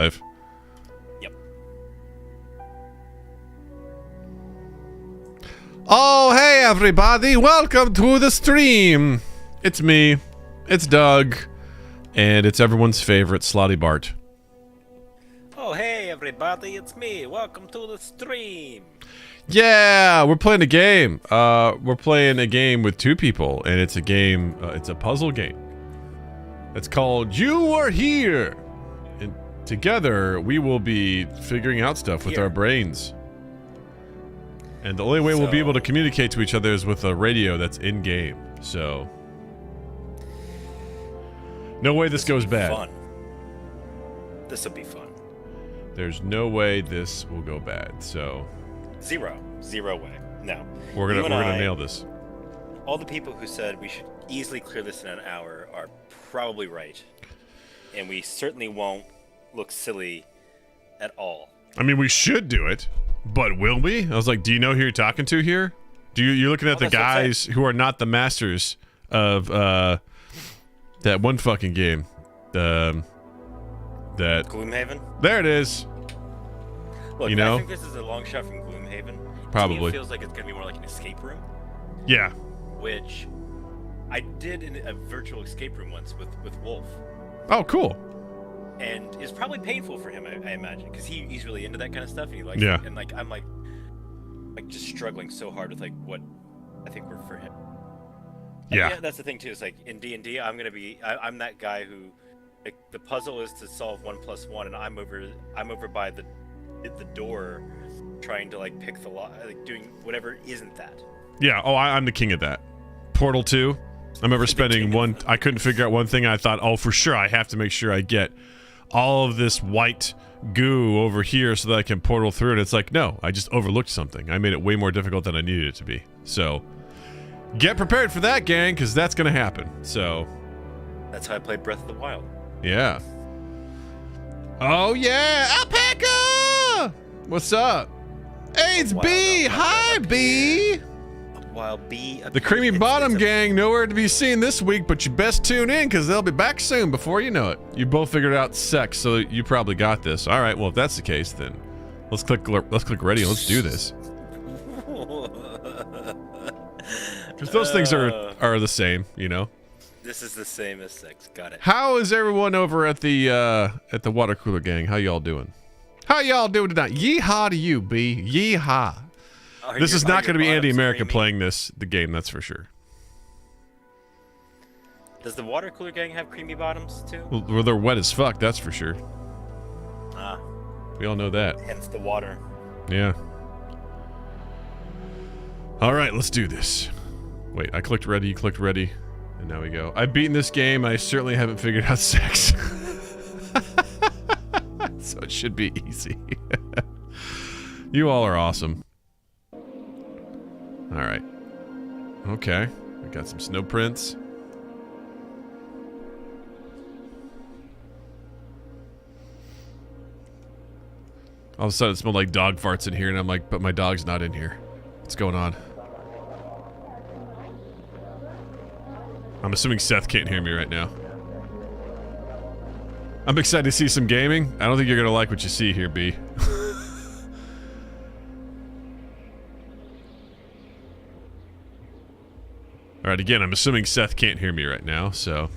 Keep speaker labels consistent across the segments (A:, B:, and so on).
A: Yep.
B: Oh, hey everybody, welcome to the stream.
A: It's me. It's Doug. And it's everyone's favorite Slotty Bart.
C: Oh, hey everybody, it's me. Welcome to the stream.
A: Yeah, we're playing a game. We're playing a game with two people, and it's a game, it's a puzzle game. It's called You Are Here. And together, we will be figuring out stuff with our brains. And the only way we'll be able to communicate to each other is with a radio that's in-game. So, no way this goes bad.
C: Fun. This will be fun.
A: There's no way this will go bad. So,
C: Zero way. No.
A: we're gonna nail this.
C: All the people who said we should easily clear this in an hour are probably right, and we certainly won't look silly at all.
A: I mean, we should do it, but will we? I was like, do you know who you're talking to here? You're looking at the guys who are not the masters of that one fucking game. That
C: Gloomhaven?
A: There it is.
C: Look,
A: You know?
C: I think this is a long shot from Gloomhaven.
A: Probably.
C: To me, it feels like it's going to be more like an escape room,
A: Yeah.
C: which I did in a virtual escape room once with Wolf.
A: Oh, cool.
C: And it's probably painful for him, I imagine, because he's really into that kind of stuff. And he likes
A: Yeah.
C: it. And like I'm like just struggling so hard with like what I think worked for him.
A: Yeah.
C: That's the thing too. It's like in D&D, I'm that guy who, like, the puzzle is to solve 1 + 1, and I'm over by the door, trying to like pick the lock, like doing whatever isn't that.
A: Yeah. Oh, I'm the king of that. Portal 2. I remember spending I couldn't figure out one thing. I thought, oh, for sure, I have to make sure I get all of this white goo over here so that I can portal through it. It's like, no, I just overlooked something. I made it way more difficult than I needed it to be. So, get prepared for that, gang, because that's going to happen. So,
C: That's how I played Breath of the Wild.
A: yeah. Oh, yeah. Alpaca! What's up? Hey, it's B. Hi, B.
C: Wild bee.
A: The Creamy Bottom gang, nowhere to be seen this week, but you best tune in because they'll be back soon before you know it. You both figured out sex, so you probably got this. All right, well, if that's the case, then let's click ready and let's do this. Because those things are the same, you know.
C: This is the same as sex. Got it.
A: How is everyone over at the water cooler gang? How y'all doing? How y'all doing tonight? Yeehaw to you, B. Yeehaw. This is not going to be Andy America playing the game, that's for sure.
C: Does the water cooler gang have creamy bottoms too?
A: Well, they're wet as fuck, that's for sure.
C: Ah,
A: We all know that.
C: hence the water.
A: Yeah. All right, let's do this. Wait, I clicked ready, you clicked ready, and now we go. I've beaten this game. I certainly haven't figured out sex. So it should be easy. You all are awesome. All right. Okay. We got some snow prints. All of a sudden it smelled like dog farts in here, and I'm like, but my dog's not in here. What's going on? I'm assuming Seth can't hear me right now. I'm excited to see some gaming. I don't think you're going to like what you see here, B. Alright, again, I'm assuming Seth can't hear me right now, so...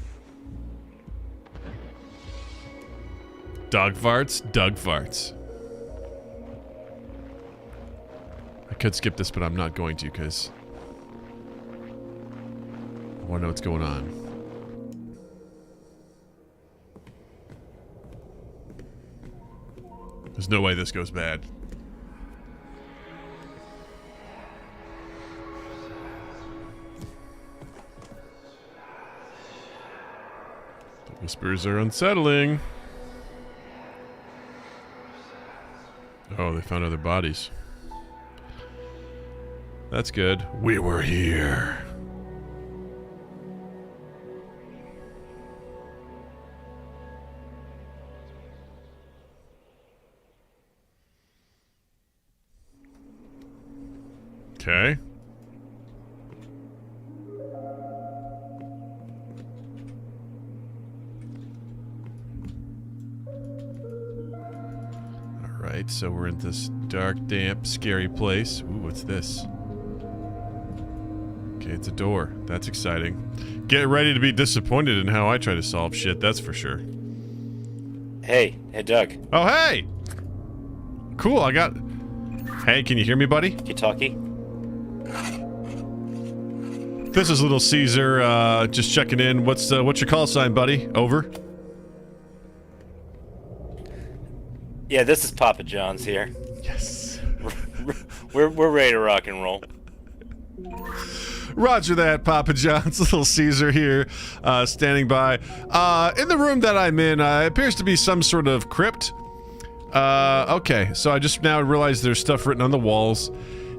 A: Dog farts, Doug farts. I could skip this, but I'm not going to, because... I want to know what's going on. There's no way this goes bad. The whispers are unsettling. Oh, they found other bodies. That's good. We were here. Okay. Right, so we're in this dark, damp, scary place. Ooh, what's this? Okay, it's a door. That's exciting. Get ready to be disappointed in how I try to solve shit, that's for sure.
C: Hey, Doug.
A: Oh, hey! Cool, I got... Hey, can you hear me, buddy?
C: Walkie-talkie.
A: This is Little Caesar, just checking in. What's your call sign, buddy? Over.
C: Yeah, this is Papa John's here.
A: Yes.
C: We're ready to rock and roll.
A: Roger that, Papa John's. Little Caesar here, standing by. In the room that I'm in, appears to be some sort of crypt. Okay, so I just now realized there's stuff written on the walls.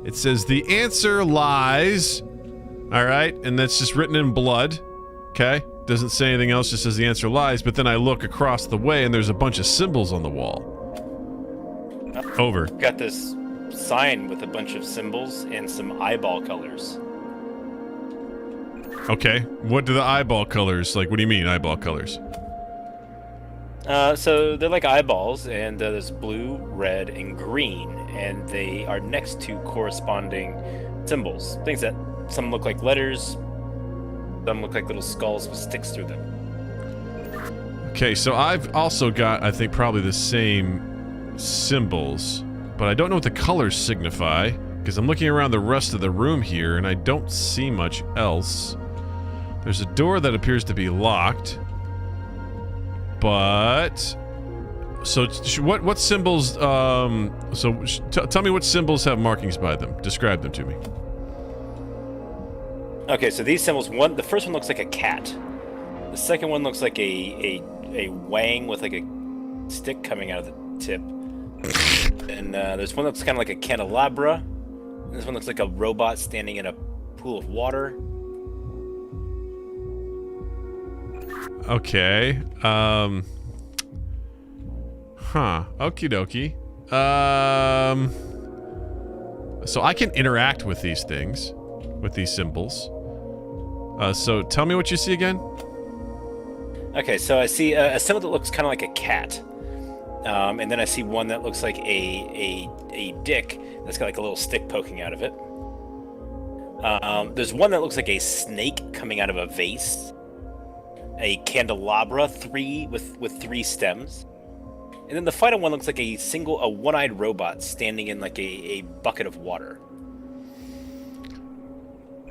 A: It says, the answer lies. Alright, and that's just written in blood. Okay, doesn't say anything else, just says the answer lies. But then I look across the way and there's a bunch of symbols on the wall. Over.
C: Got this sign with a bunch of symbols and some eyeball colors.
A: Okay, what do the eyeball colors, like, what do you mean, eyeball colors?
C: So they're like eyeballs, and there's blue, red, and green, and they are next to corresponding symbols. Things that some look like letters, some look like little skulls with sticks through them.
A: Okay, so I've also got, I think, probably the same symbols, but I don't know what the colors signify, because I'm looking around the rest of the room here, and I don't see much else. There's a door that appears to be locked, but... So, what symbols, tell me what symbols have markings by them. Describe them to me.
C: Okay, so these symbols, the first one looks like a cat. The second one looks like a wang with like a stick coming out of the tip. And there's one that's kind of like a candelabra. And this one looks like a robot standing in a pool of water.
A: Okay. Okie dokie. So I can interact with these things, with these symbols. So tell me what you see again.
C: Okay, so I see a symbol that looks kind of like a cat. And then I see one that looks like a dick that's got like a little stick poking out of it. There's one that looks like a snake coming out of a vase. A candelabra, with three stems. And then the final one looks like a one-eyed robot standing in like a bucket of water.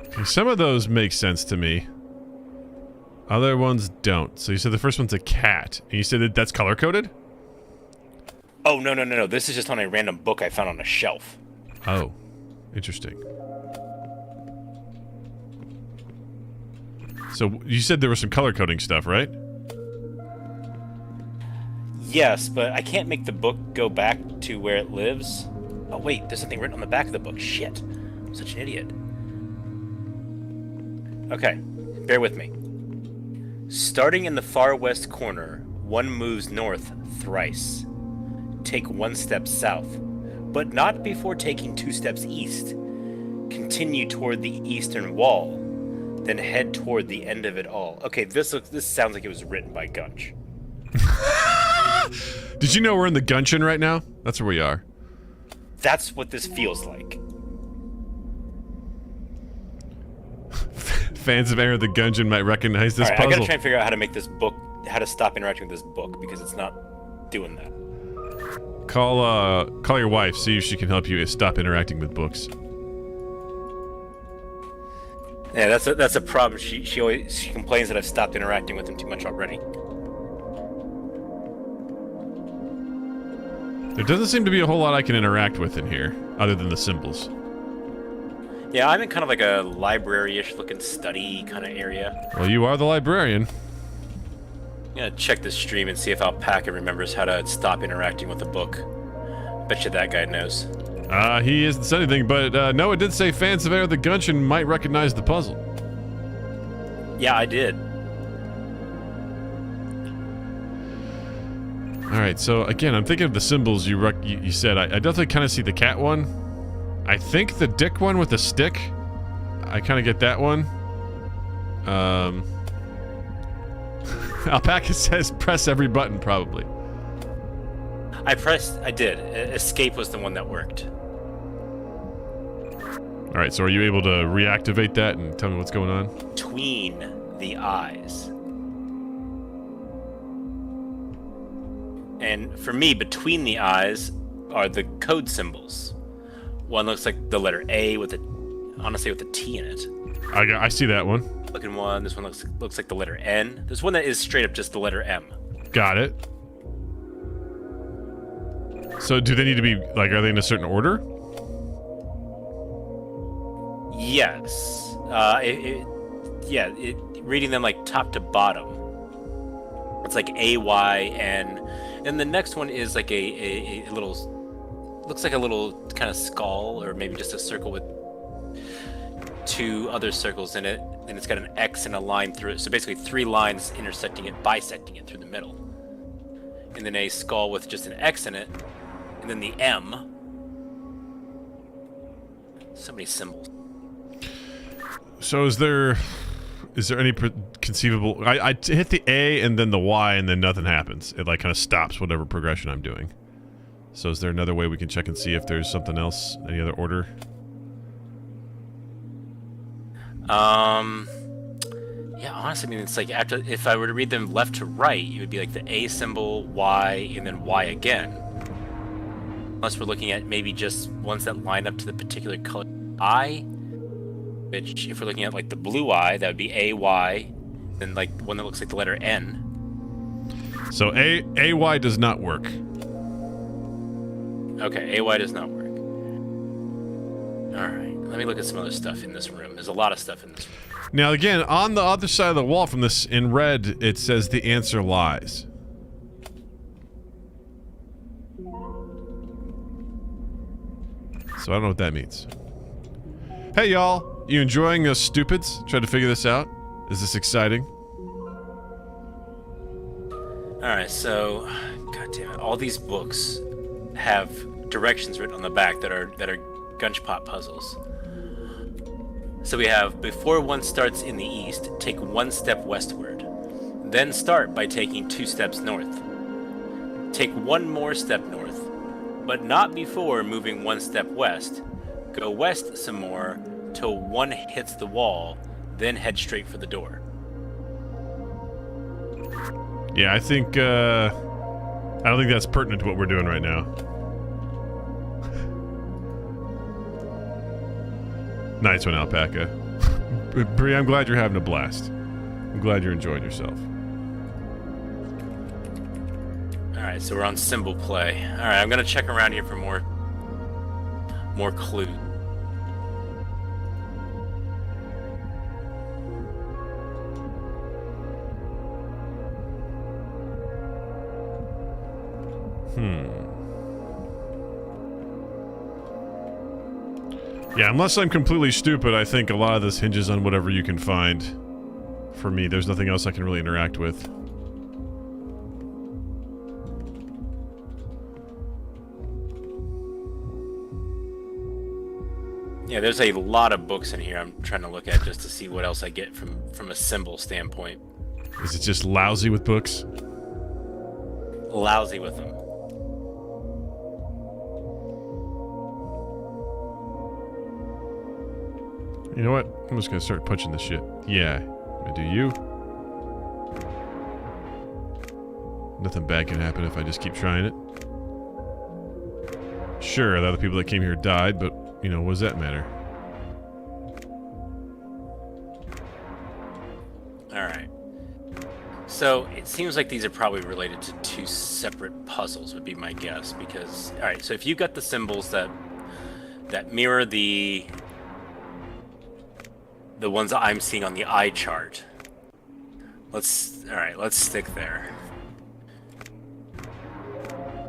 A: Okay, some of those make sense to me. Other ones don't. So you said the first one's a cat. And you said that's color-coded?
C: Oh, no. This is just on a random book I found on a shelf.
A: Oh, interesting. So you said there was some color coding stuff, right?
C: Yes, but I can't make the book go back to where it lives. Oh, wait, there's something written on the back of the book. Shit. I'm such an idiot. Okay, bear with me. Starting in the far west corner, one moves north thrice. Take 1 step south, but not before taking 2 steps east. Continue toward the eastern wall, then head toward the end of it all. Okay, this sounds like it was written by Gunch.
A: Did you know we're in the Gunchin right now? That's where we are.
C: That's what this feels like.
A: Fans of Enter the Gungeon might recognize this puzzle.
C: I gotta try and figure out how to make this book, how to stop interacting with this book, because it's not doing that.
A: Call your wife, see if she can help you stop interacting with books.
C: Yeah, that's a problem. She complains that I've stopped interacting with them too much already.
A: There doesn't seem to be a whole lot I can interact with in here, other than the symbols.
C: Yeah, I'm in kind of like a library-ish looking study kind of area.
A: Well, you are the librarian.
C: I'm gonna check this stream and see if Alpaca remembers how to stop interacting with the book. Bet you that guy knows.
A: He hasn't said anything, but no, it did say fans of Enter the Gungeon might recognize the puzzle.
C: Yeah, I did.
A: Alright, so again, I'm thinking of the symbols you said. I definitely kind of see the cat one. I think the dick one with the stick. I kind of get that one.
B: Alpaca says press every button, probably.
C: I did. Escape was the one that worked.
A: All right, so are you able to reactivate that and tell me what's going on?
C: Between the eyes. And for me, between the eyes are the code symbols. One looks like the letter A with a T in it.
A: I see that one.
C: Looking one. This one looks like the letter N. There's one that is straight up just the letter M.
A: Got it. So do they need to be, like, are they in a certain order?
C: Yes. Reading them like top to bottom. It's like A, Y, N. And the next one is like a little, looks like a little kind of skull, or maybe just a circle with 2 other circles in it. And it's got an X and a line through it. So basically 3 lines bisecting it through the middle. And then a skull with just an X in it. And then the M. So many symbols.
A: So is there any conceivable... I hit the A and then the Y and then nothing happens. It like kind of stops whatever progression I'm doing. So is there another way we can check and see if there's something else, any other order?
C: Yeah, honestly, I mean, it's like if I were to read them left to right, it would be like the A symbol, Y, and then Y again. Unless we're looking at maybe just ones that line up to the particular color I. Which, if we're looking at like the blue eye, that would be A, Y, and like one that looks like the letter N.
A: So AY does not work.
C: Okay, AY does not work. Alright, let me look at some other stuff in this room. There's a lot of stuff in this room.
A: Now again, on the other side of the wall from this, in red, it says the answer lies. So I don't know what that means. Hey y'all! You enjoying us stupids? Trying to figure this out? Is this exciting?
C: Alright, so... God damn it. All these books have directions written on the back that are gunshot puzzles. So we have, before one starts in the east, take 1 step westward. Then start by taking 2 steps north. Take 1 more step north, but not before moving 1 step west. Go west some more, till 1 hits the wall, then head straight for the door.
A: Yeah, I think, I don't think that's pertinent to what we're doing right now. Nice one, Alpaca. Bree, I'm glad you're having a blast. I'm glad you're enjoying yourself.
C: Alright, so we're on symbol play. Alright, I'm gonna check around here for more clues.
A: Yeah, unless I'm completely stupid, I think a lot of this hinges on whatever you can find. For me, there's nothing else I can really interact with.
C: Yeah, there's a lot of books in here I'm trying to look at just to see what else I get from a symbol standpoint.
A: Is it just lousy with books?
C: Lousy with them.
A: You know what? I'm just gonna start punching this shit. Yeah. I'm gonna do you. Nothing bad can happen if I just keep trying it. Sure, the other people that came here died, but, you know, what does that matter?
C: Alright. So, it seems like these are probably related to 2 separate puzzles, would be my guess, because... Alright, so if you got the symbols that mirror the ones that I'm seeing on the eye chart. Let's stick there.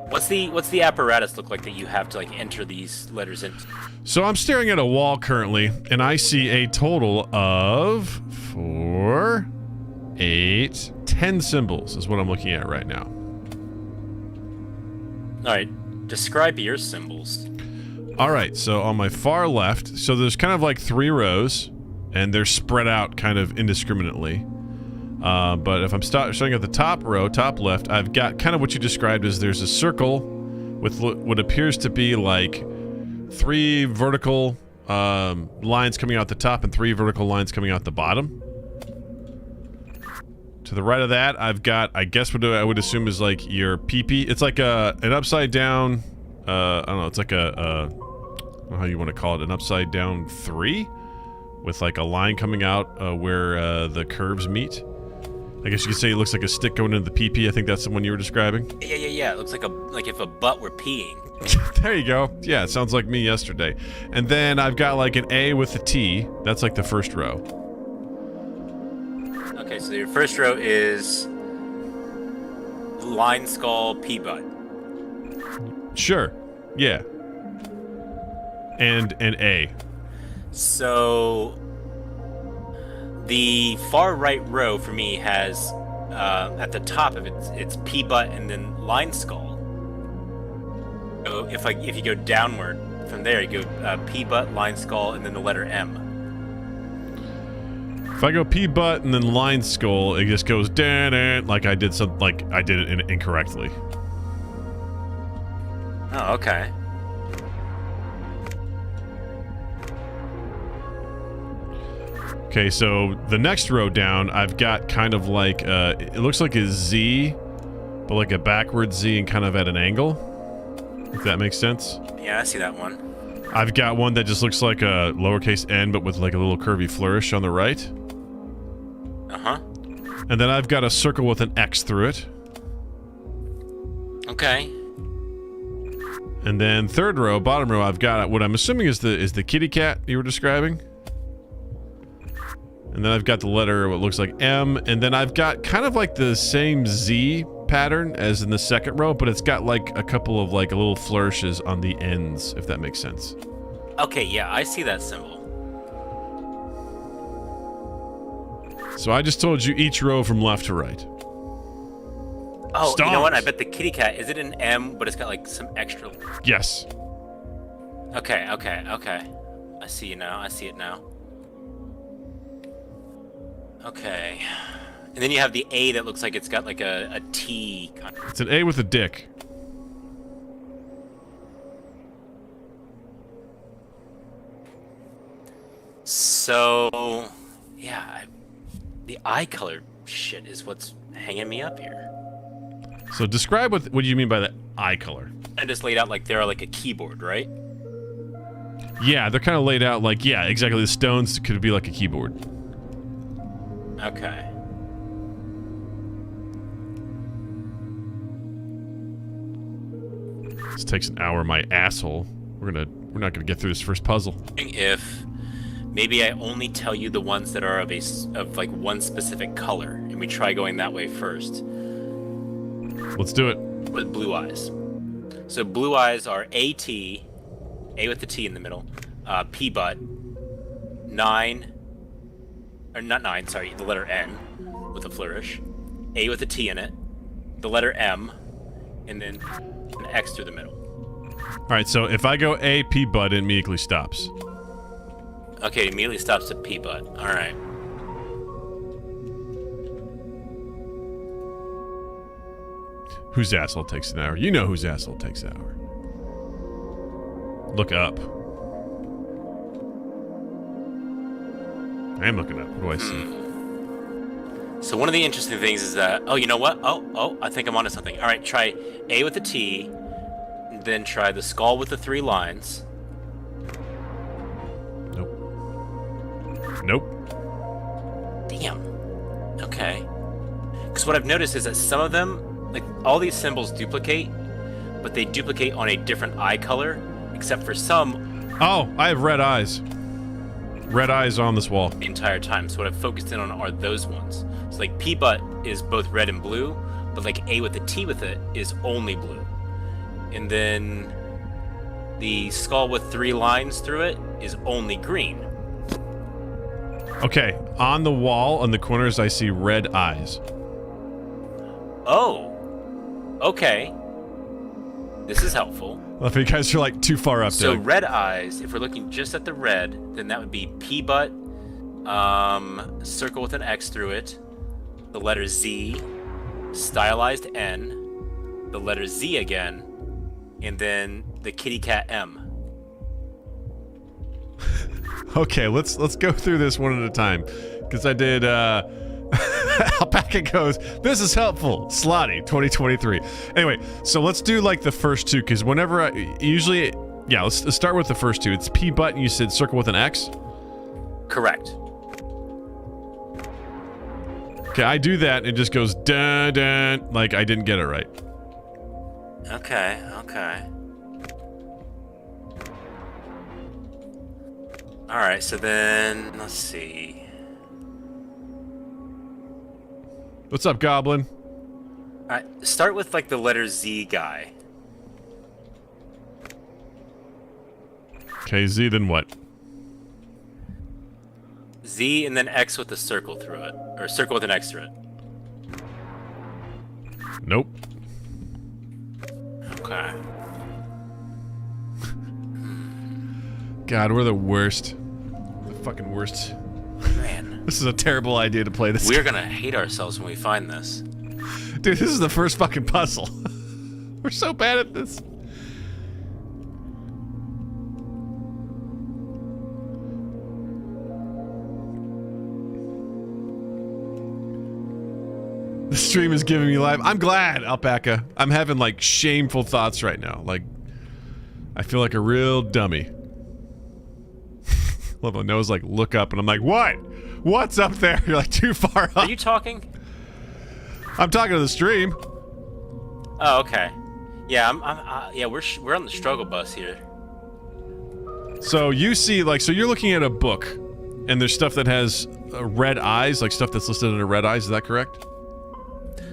C: What's the apparatus look like that you have to like enter these letters into?
A: So I'm staring at a wall currently, and I see a total of 4, 8, 10 symbols is what I'm looking at right now.
C: Alright, describe your symbols.
A: Alright, so on my far left, so there's kind of like 3 rows, and they're spread out kind of indiscriminately. But if I'm starting at the top row, top left, I've got kind of what you described as there's a circle with what appears to be like 3 vertical lines coming out the top and 3 vertical lines coming out the bottom. To the right of that, I've got, I guess what I would assume is like your pee-pee. It's like an upside down, I don't know, it's like I don't know how you want to call it, an upside down 3 with like a line coming out where the curves meet. I guess you could say it looks like a stick going into the pee-pee. I think that's the one you were describing.
C: Yeah. It looks like if a butt were peeing.
A: There you go. Yeah, it sounds like me yesterday. And then I've got like an A with a T. That's like the first row.
C: Okay, so your first row is line skull pea butt.
A: Sure. Yeah. And an A.
C: So the far right row for me has at the top of it, it's pea butt and then line skull. So if you go downward from there, you go pea butt, line skull, and then the letter M.
A: If I go pea butt and then line skull, it just goes down like I did it incorrectly.
C: Oh, okay.
A: Okay, so the next row down, I've got kind of like it looks like a Z, but like a backwards Z and kind of at an angle. If that makes sense.
C: Yeah, I see that one.
A: I've got one that just looks like a lowercase n, but with like a little curvy flourish on the right.
C: Uh-huh.
A: And then I've got a circle with an X through it.
C: Okay.
A: And then third row, bottom row, I've got what I'm assuming is the kitty cat you were describing. And then I've got the letter, what looks like M, and then I've got kind of like the same Z pattern as in the second row, but it's got like a couple of like little flourishes on the ends, if that makes sense.
C: Okay, yeah, I see that symbol.
A: So I just told you each row from left to right.
C: Oh,
A: Stars.
C: You know what? I bet the kitty cat, is it an M, but it's got like some extra...
A: Yes.
C: Okay. I see you now. I see it now. Okay. And then you have the A that looks like it's got like a T.
A: It's an A with a dick.
C: So, yeah, the eye color shit is what's hanging me up here.
A: So describe what do you mean by the eye color?
C: I just laid out like they're like a keyboard, right?
A: Yeah, they're kind of laid out like, yeah, exactly. The stones could be like a keyboard.
C: Okay.
A: This takes an hour, my asshole. We're not gonna get through this first puzzle.
C: If maybe I only tell you the ones that are of like one specific color, and we try going that way first.
A: Let's do it.
C: With blue eyes. So blue eyes are AT, A with the T in the middle, P butt, 9, or not 9, sorry, the letter N with a flourish, A with a T in it, the letter M, and then an X through the middle.
A: All right, so if I go A, P butt, it immediately stops.
C: Okay, it immediately stops at P butt. All right.
A: Whose asshole takes an hour? You know whose asshole takes an hour. Look up. I am looking up. What do I see?
C: So one of the interesting things is that, oh, you know what? Oh, I think I'm onto something. All right, try A with a T, then try the skull with the 3 lines.
A: Nope.
C: Damn. Okay. Because what I've noticed is that some of them, like all these symbols duplicate, but they duplicate on a different eye color, except for some.
A: Oh, I have red eyes. Red eyes on this wall.
C: The entire time. So what I've focused in on are those ones. So like P butt is both red and blue, but like A with the T with it is only blue. And then the skull with 3 lines through it is only green.
A: Okay, on the wall, on the corners, I see red eyes.
C: Oh. Okay. This is helpful.
A: Well, if you guys are like too far up
C: So
A: there.
C: red eyes, if we're looking just at the red, then that would be P butt, circle with an X through it, the letter Z, stylized N, the letter Z again, and then the kitty cat M.
A: Okay, let's go through this one at a time, because I did. Alpaca goes, this is helpful. Slotty 2023. Anyway, so let's do like the first two, because whenever I usually, yeah, let's start with the first two. It's P button. You said circle with an X.
C: Correct.
A: Okay, I do that, and it just goes dun dun, like I didn't get it right.
C: Okay. All right, so then let's see.
A: What's up, Goblin?
C: All right, start with like the letter Z guy.
A: Okay, Z, then what?
C: Z and then X with a circle through it, or circle with an X through it.
A: Nope.
C: Okay.
A: God, we're the worst. The fucking worst.
C: Man.
A: This is a terrible idea to play this.
C: We're gonna hate ourselves when we find this.
A: Dude, this is the first fucking puzzle. We're so bad at this. The stream is giving me life. I'm glad, Alpaca. I'm having like shameful thoughts right now. Like, I feel like a real dummy. Love my nose, like look up, and I'm like, what? What's up there? You're like too far up.
C: Are you talking?
A: I'm talking to the stream.
C: Oh, okay. Yeah, yeah, we're on the struggle bus here.
A: So you see, like, so you're looking at a book, and there's stuff that has red eyes, like stuff that's listed under red eyes. Is that correct?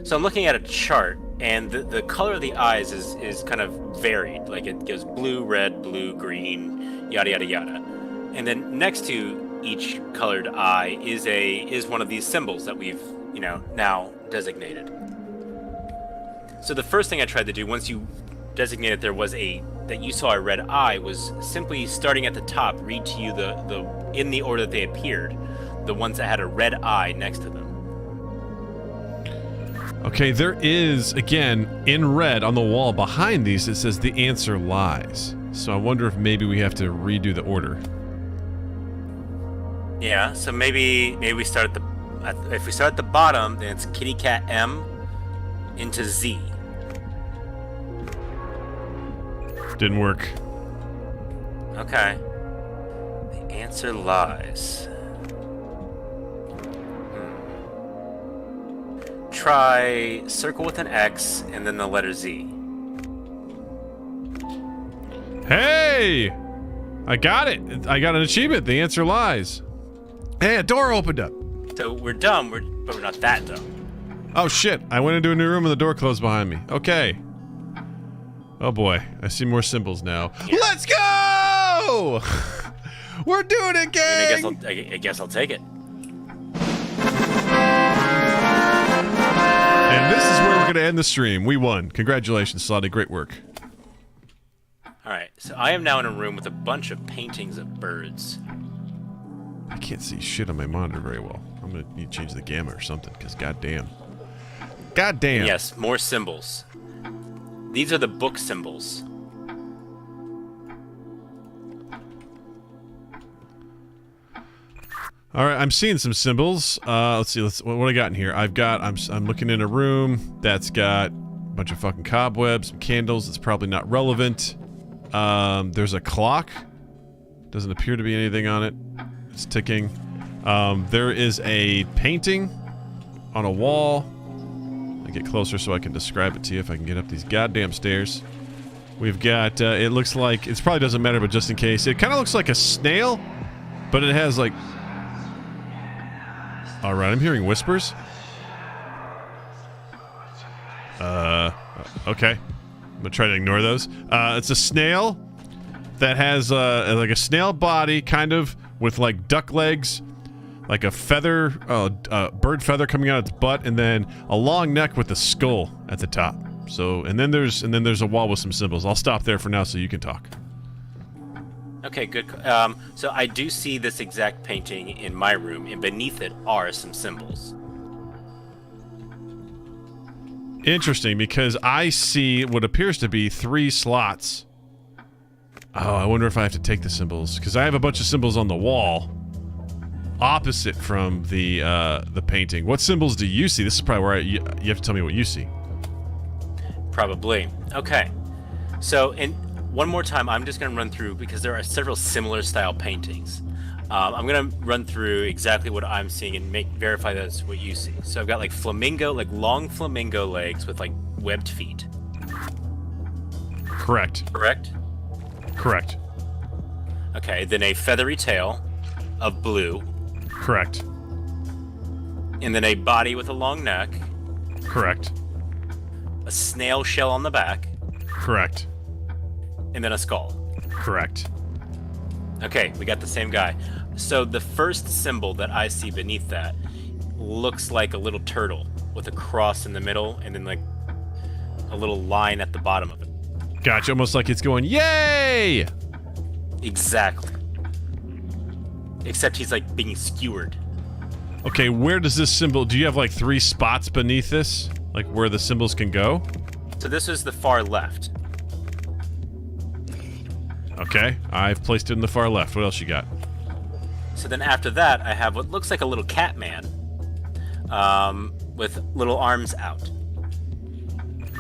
C: So I'm looking at a chart, and the color of the eyes is kind of varied. Like it goes blue, red, blue, green, yada yada yada. And then next to each colored eye is one of these symbols that we've now designated. So the first thing I tried to do once you designated there was that you saw a red eye was simply starting at the top, read to you the in the order that they appeared, the ones that had a red eye next to them.
A: Okay, there is, again, in red on the wall behind these, it says the answer lies. So I wonder if maybe we have to redo the order.
C: Yeah, so maybe we start if we start at the bottom, then it's kitty cat M into Z.
A: Didn't work.
C: Okay. The answer lies. Try circle with an X and then the letter Z.
A: Hey! I got it. I got an achievement. The answer lies. Hey, a door opened up.
C: So we're dumb, but we're not that dumb.
A: Oh shit, I went into a new room and the door closed behind me. Okay. Oh boy, I see more symbols now.
C: Yeah.
A: Let's go! We're doing it, gang!
C: I guess I'll take it.
A: And this is where we're gonna end the stream. We won. Congratulations, Slotty. Great work.
C: Alright, so I am now in a room with a bunch of paintings of birds.
A: I can't see shit on my monitor very well. I'm gonna need to change the gamma or something, because goddamn. Goddamn.
C: Yes, more symbols. These are the book symbols.
A: All right, I'm seeing some symbols. Let's see. What I got in here? I'm looking in a room that's got a bunch of fucking cobwebs, some candles. It's probably not relevant. There's a clock. Doesn't appear to be anything on it. It's ticking. There is a painting on a wall. I'll get closer so I can describe it to you if I can get up these goddamn stairs. We've got, it looks like, it probably doesn't matter, but just in case, it kind of looks like a snail, but it has like... Alright, I'm hearing whispers. Okay. I'm gonna try to ignore those. It's a snail that has like a snail body, kind of, with like duck legs, like a feather, bird feather coming out its butt, and then a long neck with a skull at the top. So, and then there's a wall with some symbols. I'll stop there for now so you can talk.
C: Okay, good. So I do see this exact painting in my room, and beneath it are some symbols.
A: Interesting, because I see what appears to be 3 slots. Oh, I wonder if I have to take the symbols, because I have a bunch of symbols on the wall, opposite from the painting. What symbols do you see? This is probably where you have to tell me what you see.
C: Probably. Okay. So, one more time, I'm just going to run through, because there are several similar style paintings. I'm going to run through exactly what I'm seeing and verify that's what you see. So I've got like flamingo, like long flamingo legs with like webbed feet.
A: Correct.
C: Correct?
A: Correct.
C: Okay, then a feathery tail of blue.
A: Correct.
C: And then a body with a long neck.
A: Correct.
C: A snail shell on the back.
A: Correct.
C: And then a skull.
A: Correct.
C: Okay, we got the same guy. So the first symbol that I see beneath that looks like a little turtle with a cross in the middle and then like a little line at the bottom of it.
A: Gotcha, almost like it's going, yay!
C: Exactly. Except he's like being skewered.
A: Okay, where does this symbol... Do you have like 3 spots beneath this? Like where the symbols can go?
C: So this is the far left.
A: Okay, I've placed it in the far left. What else you got?
C: So then after that, I have what looks like a little cat man with little arms out.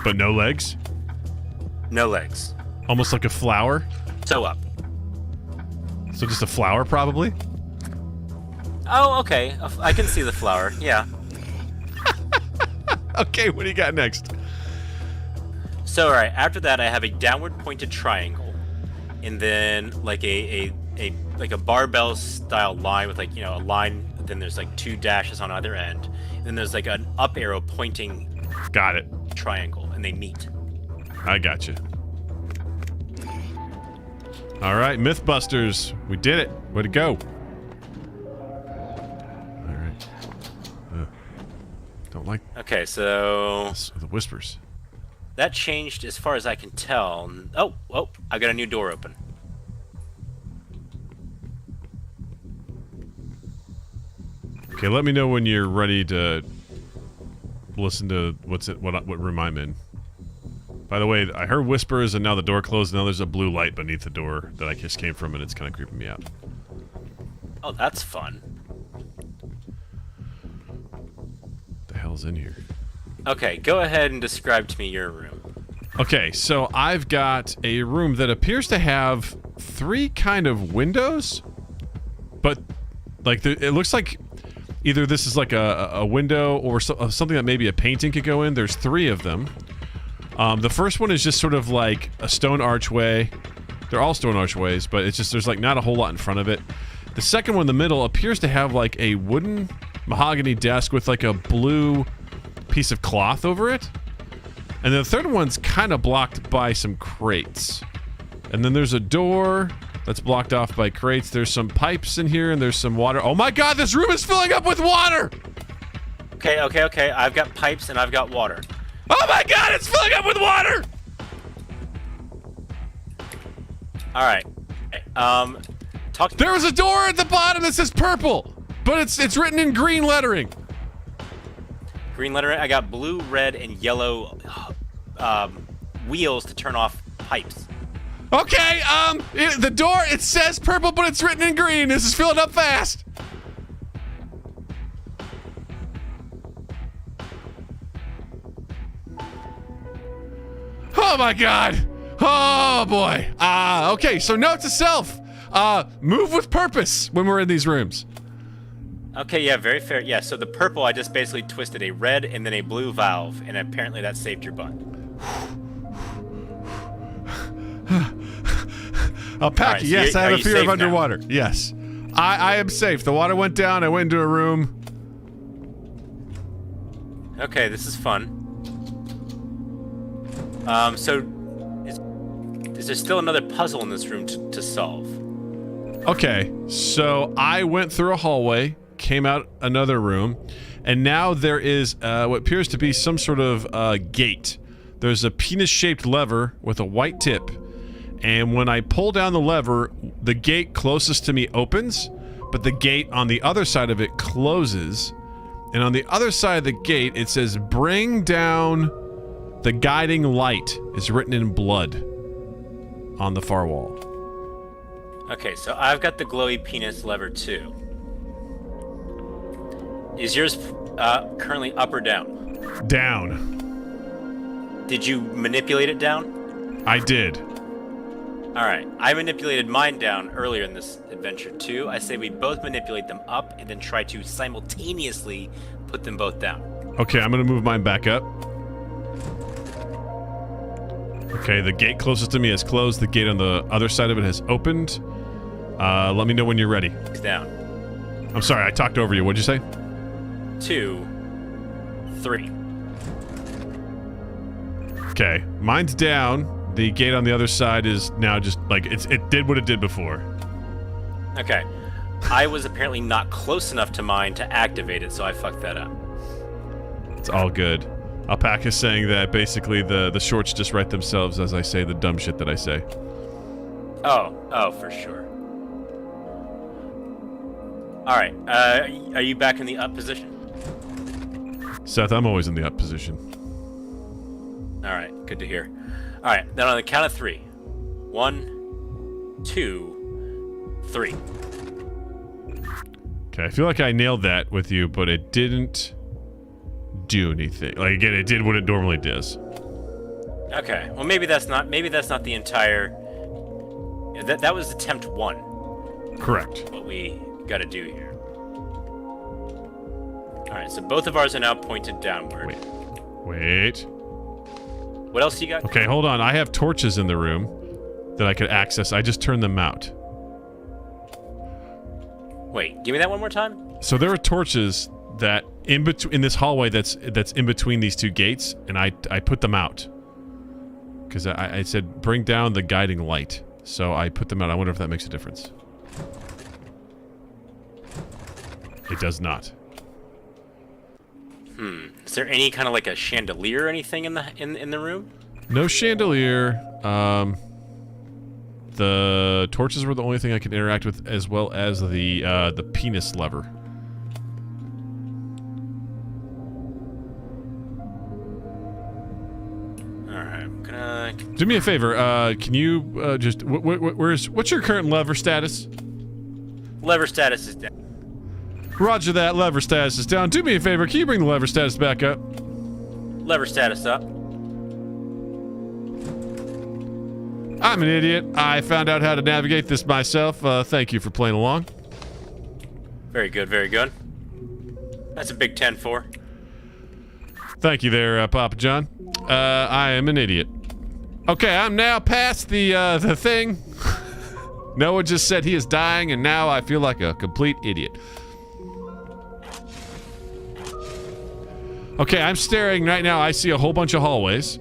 A: But no legs?
C: No legs.
A: Almost like a flower?
C: So up.
A: So just a flower, probably?
C: Oh, okay. I can see the flower. Yeah.
A: Okay, what do you got next?
C: So, all right. After that, I have a downward pointed triangle, and then like a barbell style line with like a line. Then there's like 2 dashes on either end. And then there's like an up arrow pointing.
A: Got it.
C: Triangle, and they meet.
A: I got you. All right, Mythbusters, we did it. Way to go. All right. Don't like.
C: Okay, so
A: the whispers.
C: that changed as far as I can tell. Oh, I got a new door open.
A: Okay, let me know when you're ready to listen to what room I'm in. By the way, I heard whispers and now the door closed and now there's a blue light beneath the door that I just came from and it's kind of creeping me out.
C: Oh, that's fun.
A: What the hell's in here?
C: Okay, go ahead and describe to me your room.
A: Okay, so I've got a room that appears to have 3 kind of windows, but like it looks like either this is like a window or something that maybe a painting could go in. There's 3 of them. The first one is just sort of like a stone archway. They're all stone archways, but it's just there's like not a whole lot in front of it. The second one in the middle appears to have like a wooden mahogany desk with like a blue piece of cloth over it. And the third one's kind of blocked by some crates. And then there's a door that's blocked off by crates. There's some pipes in here and there's some water. Oh my god, this room is filling up with water!
C: Okay. I've got pipes and I've got water.
A: Oh my god, it's filling up with water!
C: Alright.
A: There was a door at the bottom that says purple, but it's written in green lettering.
C: Green lettering. I got blue, red, and yellow wheels to turn off pipes.
A: Okay, the door, it says purple, but it's written in green. This is filling up fast. Oh my god. Oh boy. Okay, so note to self. Move with purpose when we're in these rooms.
C: Okay, yeah, very fair. Yeah, so the purple, I just basically twisted a red and then a blue valve, and apparently that saved your butt.
A: Alpaca,
C: so
A: yes, I have a fear of underwater.
C: Now?
A: Yes. I am safe. The water went down, I went into a room.
C: Okay, this is fun. So is there still another puzzle in this room to solve?
A: Okay, so I went through a hallway, came out another room, and now there is what appears to be some sort of gate. There's a penis-shaped lever with a white tip, and when I pull down the lever, the gate closest to me opens, but the gate on the other side of it closes, and on the other side of the gate, it says, bring down The guiding light is written in blood on the far wall.
C: Okay, so I've got the glowy penis lever 2. Is yours currently up or down?
A: Down.
C: Did you manipulate it down?
A: I did.
C: Alright, I manipulated mine down earlier in this adventure too. I say we both manipulate them up and then try to simultaneously put them both down.
A: Okay, I'm gonna move mine back up. Okay, the gate closest to me has closed. The gate on the other side of it has opened. Let me know when you're ready.
C: It's down.
A: I'm sorry, I talked over you. What'd you say?
C: 2, 3.
A: Okay, mine's down. The gate on the other side is now just like it did what it did before.
C: Okay. I was apparently not close enough to mine to activate it, so I fucked that up.
A: It's all good. Alpaca's saying that basically the shorts just write themselves as I say the dumb shit that I say.
C: Oh, for sure. Alright, are you back in the up position?
A: Seth, I'm always in the up position.
C: Alright, good to hear. Alright, then on the count of 3. 1, 2, 3.
A: Okay, I feel like I nailed that with you, but it didn't do anything. Like, again, it did what it normally does.
C: Okay, well maybe that's not the entire... That was attempt 1.
A: Correct.
C: What we gotta do here. Alright, so both of ours are now pointed downward.
A: Wait.
C: What else you got?
A: Okay, hold on. I have torches in the room that I could access. I just turned them out.
C: Wait, give me that one more time?
A: So there are torches that in this hallway that's in between these two gates, and I put them out. Because I said, bring down the guiding light. So I put them out. I wonder if that makes a difference. It does not.
C: Is there any kind of like a chandelier or anything in the room?
A: No chandelier. The torches were the only thing I could interact with, as well as the penis lever.
C: Alright, I'm gonna...
A: Do me a favor. Can you just what's your current lever status?
C: Lever status is down.
A: Roger that. Lever status is down. Do me a favor. Can you bring the lever status back up?
C: Lever status up.
A: I'm an idiot. I found out how to navigate this myself. Thank you for playing along.
C: Very good, very good. That's a big 10-4.
A: Thank you there, Papa John. I am an idiot. Okay, I'm now past the thing. Noah just said he is dying, and now I feel like a complete idiot. Okay, I'm staring right now. I see a whole bunch of hallways.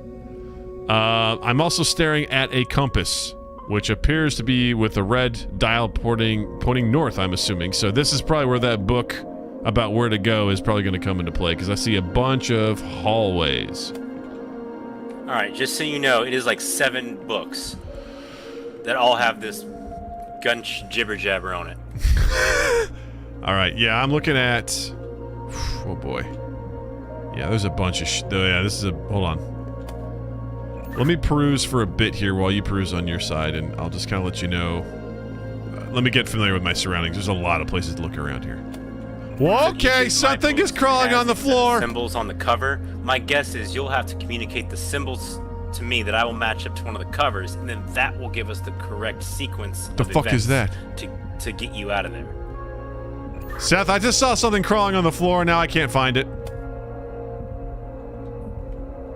A: I'm also staring at a compass, which appears to be with a red dial pointing north, I'm assuming. So this is probably where that book about where to go is probably going to come into play, because I see a bunch of hallways.
C: Alright, just so you know, it is like 7 books that all have this gun jibber jabber on it.
A: Alright, yeah, I'm looking at... Oh boy. Yeah, there's a bunch of yeah, this is a... Hold on. Let me peruse for a bit here while you peruse on your side, and I'll just kind of let you know. Let me get familiar with my surroundings. There's a lot of places to look around here. Well, okay, something is crawling on the floor.
C: Symbols on the cover. My guess is you'll have to communicate the symbols to me that I will match up to one of the covers, and then that will give us the correct sequence.
A: The fuck is that?
C: To get you out of there.
A: Seth, I just saw something crawling on the floor, and now I can't find it.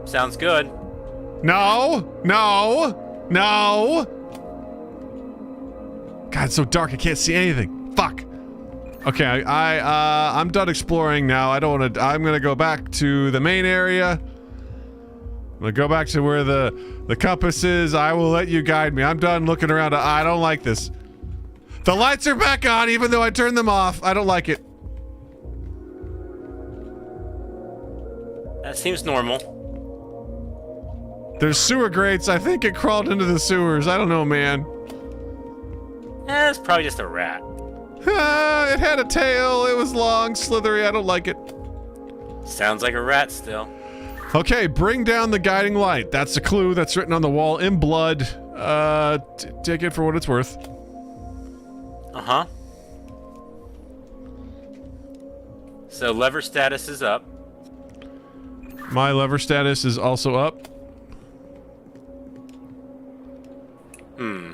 C: Sounds good.
A: No! No! No! God, it's so dark, I can't see anything. Fuck. Okay, I'm done exploring now. I don't want to... I'm gonna go back to the main area. I'm gonna go back to where the compass is. I will let you guide me. I'm done looking around. I don't like this. The lights are back on, even though I turned them off. I don't like it.
C: That seems normal.
A: There's sewer grates. I think it crawled into the sewers. I don't know, man.
C: It's probably just a rat.
A: It had a tail. It was long, slithery. I don't like it.
C: Sounds like a rat still.
A: Okay, bring down the guiding light. That's the clue that's written on the wall in blood. Take it for what it's worth.
C: Uh-huh. So lever status is up.
A: My lever status is also up. Okay,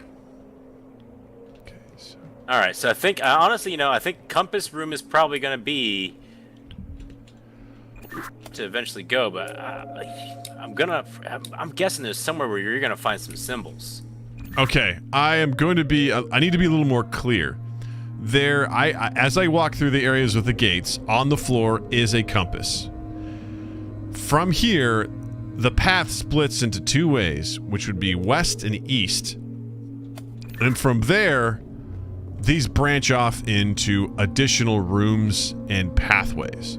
A: so...
C: All right, so I think, honestly, I think compass room is probably going to be to eventually go, but I'm guessing there's somewhere where you're going to find some symbols.
A: Okay, I need to be a little more clear. As I walk through the areas with the gates, on the floor is a compass. From here, the path splits into two ways, which would be west and east. And from there, these branch off into additional rooms and pathways.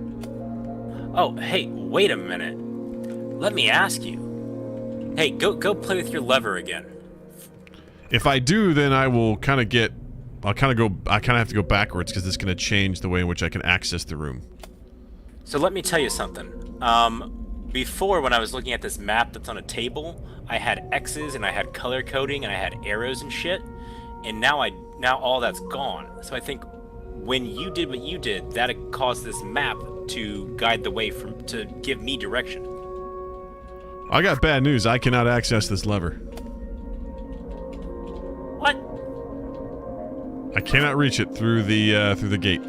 C: Oh, hey, wait a minute. Let me ask you. Hey, go play with your lever again.
A: If I do, then I will kind of have to go backwards because it's going to change the way in which I can access the room.
C: So let me tell you something. Before, when I was looking at this map that's on a table, I had X's and I had color coding and I had arrows and shit. And now all that's gone. So I think when you did what you did, that caused this map to guide the way to give me direction.
A: I got bad news. I cannot access this lever.
C: What?
A: I cannot reach it through the gate.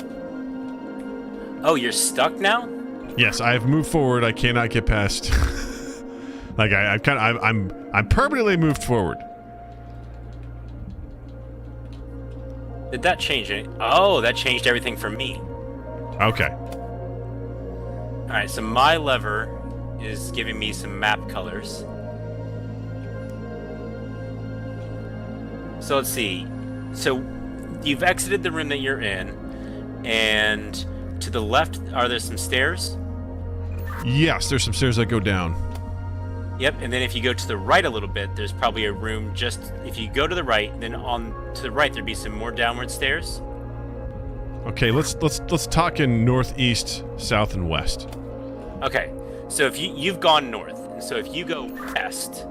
C: Oh, you're stuck now?
A: Yes, I have moved forward. I cannot get past. Like I'm permanently moved forward.
C: Did that change it? Oh, that changed everything for me.
A: Okay.
C: All right, so my lever is giving me some map colors. So let's see. So you've exited the room that you're in, and to the left, are there some stairs?
A: Yes, there's some stairs that go down.
C: Yep, and then if you go to the right a little bit, there's probably a room just... If you go to the right, then to the right, there'd be some more downward stairs.
A: Okay, let's talk in northeast, south, and west.
C: Okay, so if you've gone north, so if you go west,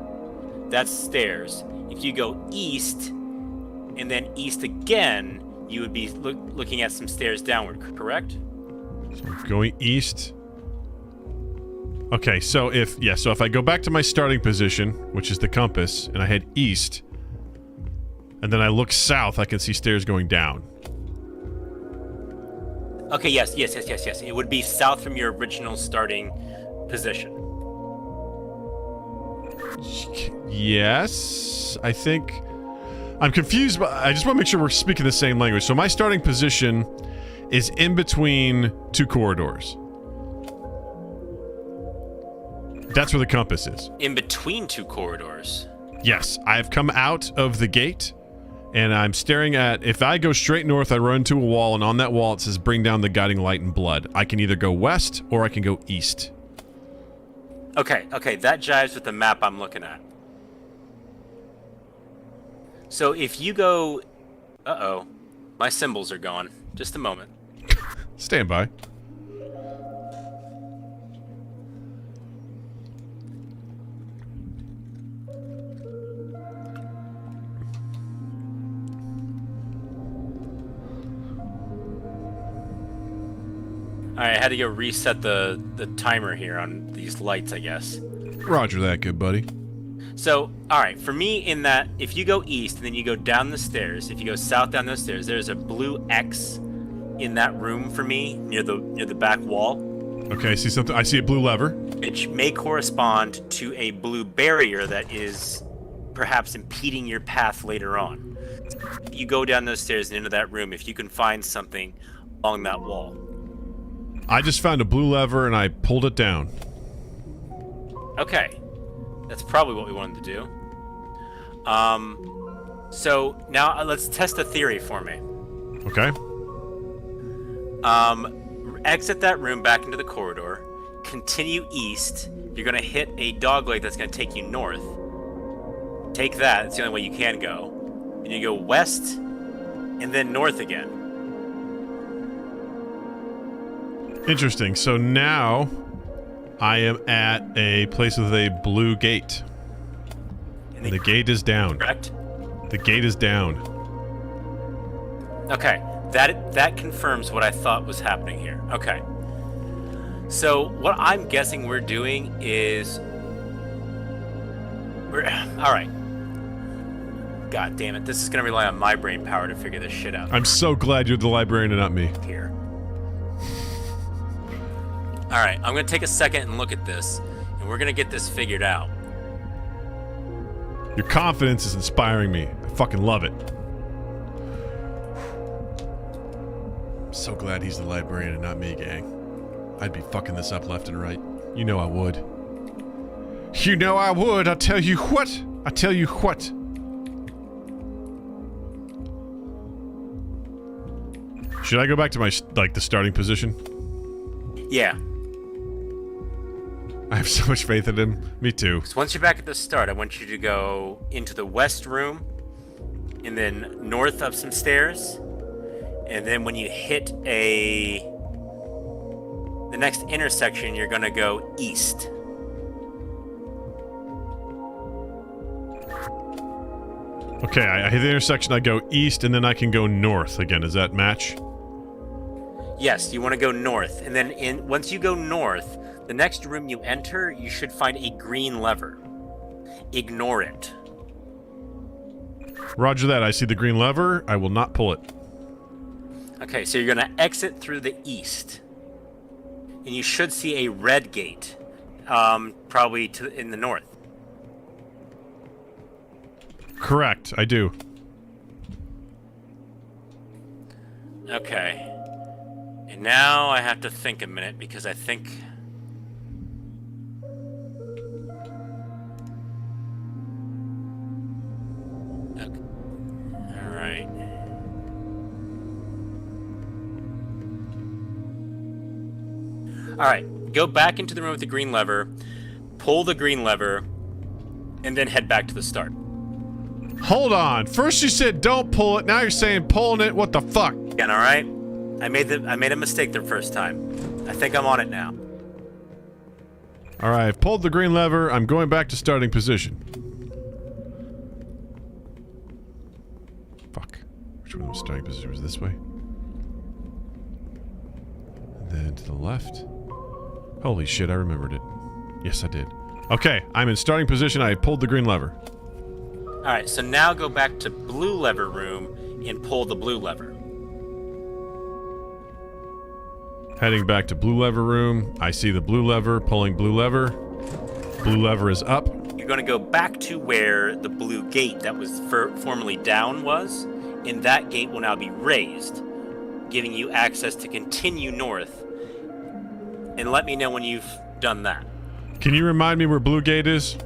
C: that's stairs. If you go east, and then east again, you would be looking at some stairs downward, correct?
A: So going east. Okay, so if I go back to my starting position, which is the compass, and I head east, and then I look south, I can see stairs going down.
C: Okay, yes. It would be south from your original starting position.
A: Yes, I think... I'm confused, but I just want to make sure we're speaking the same language. So my starting position is in between two corridors. That's where the compass is.
C: In between two corridors?
A: Yes, I've come out of the gate, and I'm staring at... If I go straight north, I run into a wall, and on that wall it says, bring down the guiding light in blood. I can either go west, or I can go east.
C: Okay, that jives with the map I'm looking at. So if you go... Uh-oh. My symbols are gone. Just a moment.
A: Stand by.
C: Alright, I had to go reset the timer here on these lights, I guess.
A: Roger that, good buddy.
C: So, alright, for me in that, if you go east and then you go down the stairs, if you go south down those stairs, there's a blue X in that room for me, near the back wall.
A: Okay, I see something. I see a blue lever.
C: Which may correspond to a blue barrier that is perhaps impeding your path later on. You go down those stairs and into that room if you can find something along that wall.
A: I just found a blue lever and I pulled it down.
C: Okay. That's probably what we wanted to do. So now let's test a theory for me.
A: Okay.
C: Exit that room back into the corridor. Continue east. You're going to hit a dogleg that's going to take you north. Take that. It's the only way you can go. And you go west and then north again.
A: Interesting. So now I am at a place with a blue gate. And the gate is down.
D: Correct?
A: The gate is down.
D: Okay. That confirms what I thought was happening here. Okay. So what I'm guessing we're doing is... Alright. God damn it. This is going to rely on my brain power to figure this shit out.
A: I'm so glad you're the librarian and not me.
D: Here. Alright, I'm going to take a second and look at this, and we're going to get this figured out.
A: Your confidence is inspiring me. I fucking love it. I'm so glad he's the librarian and not me, gang. I'd be fucking this up left and right. You know I would. You know I would. I tell you what. I tell you what. Should I go back to my, the starting position?
D: Yeah.
A: I have so much faith in him. Me too.
D: So once you're back at the start, I want you to go into the west room, and then north up some stairs, and then when you hit the next intersection, you're gonna go east.
A: Okay, I hit the intersection, I go east, and then I can go north again. Does that match?
D: Yes, you want to go north, and then once you go north, the next room you enter, you should find a green lever. Ignore it.
A: Roger that. I see the green lever. I will not pull it.
D: Okay, so you're going to exit through the east. And you should see a red gate, probably in the north.
A: Correct, I do.
D: Okay. And now I have to think a minute, because I think... Alright. Alright, go back into the room with the green lever, pull the green lever, and then head back to the start.
A: Hold on. First you said don't pull it, now you're saying pulling it. What the fuck?
D: Again, alright? I made a mistake the first time. I think I'm on it now.
A: Alright, I've pulled the green lever. I'm going back to starting position. Fuck. Which one was starting position? Was this way? And then to the left. Holy shit, I remembered it. Yes, I did. Okay, I'm in starting position. I pulled the green lever.
D: Alright, so now go back to blue lever room and pull the blue lever.
A: Heading back to blue lever room. I see the blue lever, pulling blue lever. Blue lever is up.
D: You're going to go back to where the blue gate that was formerly down was, and that gate will now be raised, giving you access to continue north. And let me know when you've done that.
A: Can you remind me where blue gate is?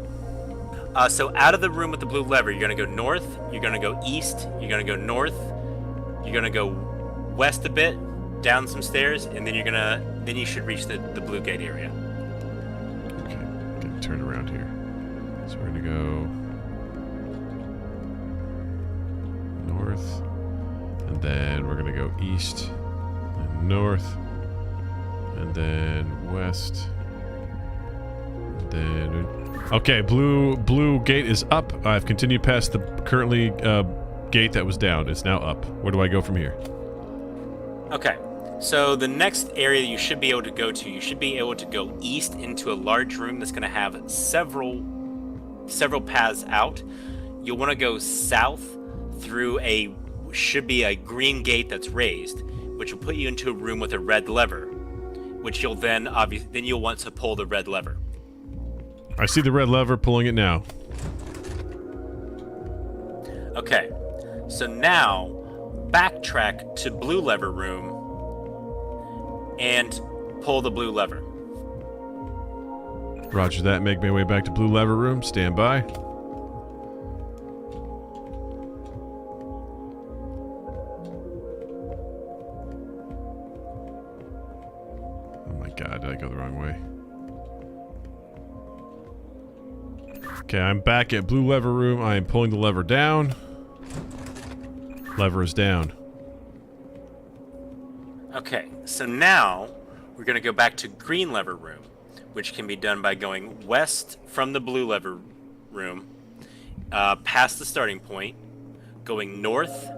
D: So out of the room with the blue lever, you're going to go north, you're going to go east, you're going to go north, you're going to go west a bit, down some stairs, and then then you should reach the blue gate area.
A: Okay, get turned around here. So we're gonna go north, and then we're gonna go east, and north, and then west, and then... Okay, blue gate is up. I've continued past the currently gate that was down. It's now up. Where do I go from here?
D: Okay, so the next area you should be able to go to, you should be able to go east into a large room that's going to have several paths out. You'll want to go south through should be a green gate that's raised, which will put you into a room with a red lever, which you'll then you'll want to pull the red lever.
A: I see the red lever, pulling it now.
D: Okay, so now backtrack to blue lever room and pull the blue lever.
A: Roger that. Make my way back to blue lever room. Stand by. Oh my god, did I go the wrong way? Okay, I'm back at blue lever room. I am pulling the lever down. Lever is down.
D: Okay, so now we're going to go back to green lever room. which can be done by going west from the blue lever room, past the starting point, going north,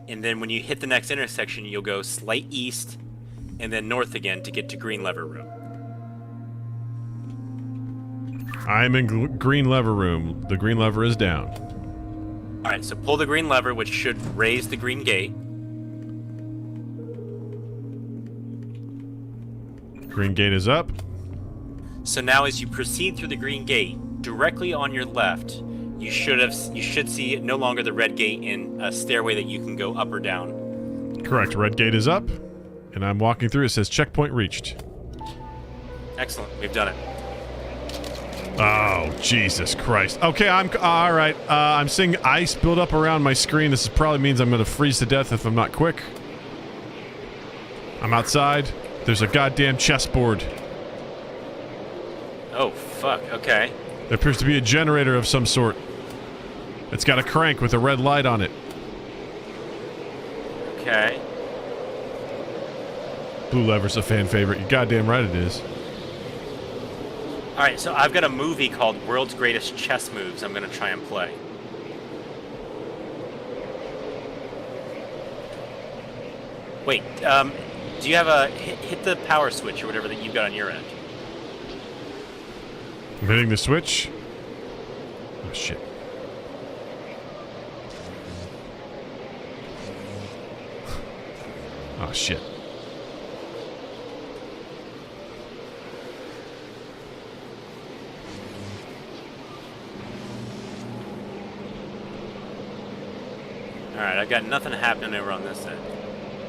D: and then when you hit the next intersection, you'll go slight east, and then north again to get to green lever room.
A: I'm in green lever room. The green lever is down.
D: Alright, so pull the green lever, which should raise the green gate.
A: Green gate is up.
D: So now as you proceed through the green gate, directly on your left, you should see no longer the red gate and a stairway that you can go up or down.
A: Correct. Red gate is up. And I'm walking through. It says checkpoint reached.
D: Excellent. We've done it.
A: Oh, Jesus Christ. Okay, I'm all right. I'm seeing ice build up around my screen. This probably means I'm going to freeze to death if I'm not quick. I'm outside. There's a goddamn chessboard.
D: Oh, fuck. Okay.
A: There appears to be a generator of some sort. It's got a crank with a red light on it.
D: Okay.
A: Blue lever's a fan favorite. You're goddamn right it is.
D: Alright, so I've got a movie called World's Greatest Chess Moves I'm going to try and play. Wait, do you have a... Hit the power switch or whatever that you've got on your end.
A: I'm hitting the switch. Oh, shit. Oh, shit.
D: Alright, I've got nothing happening over on this end.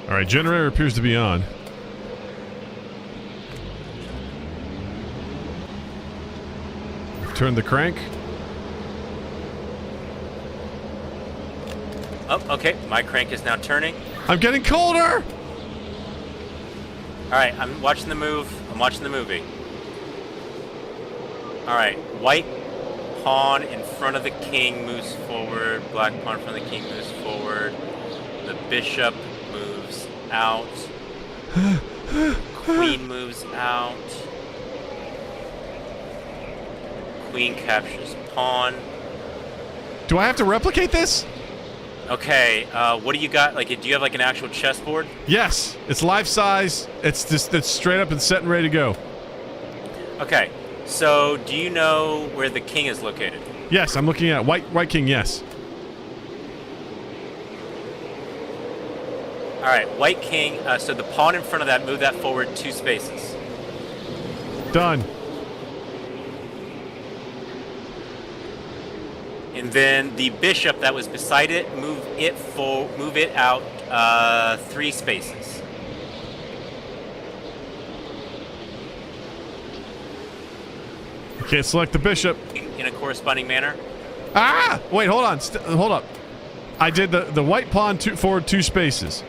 A: Alright, generator appears to be on. Turn the crank.
D: Oh, okay. My crank is now turning.
A: I'm getting colder!
D: Alright, I'm watching the move. I'm watching the movie. Alright, white pawn in front of the king moves forward. Black pawn in front of the king moves forward. The bishop moves out. Queen moves out. Queen captures pawn.
A: Do I have to replicate this?
D: Okay, what do you got? Like, do you have like an actual chessboard?
A: Yes. It's life size. It's straight up and set and ready to go.
D: Okay, so do you know where the king is located?
A: Yes, I'm looking at white king, yes.
D: Alright, white king, so the pawn in front of that, move that forward 2 spaces.
A: Done.
D: And then the bishop that was beside it, move it out 3 spaces.
A: You can't select the bishop.
D: In a corresponding manner.
A: Ah! Wait, hold on. Hold up. I did the white pawn forward 2 spaces.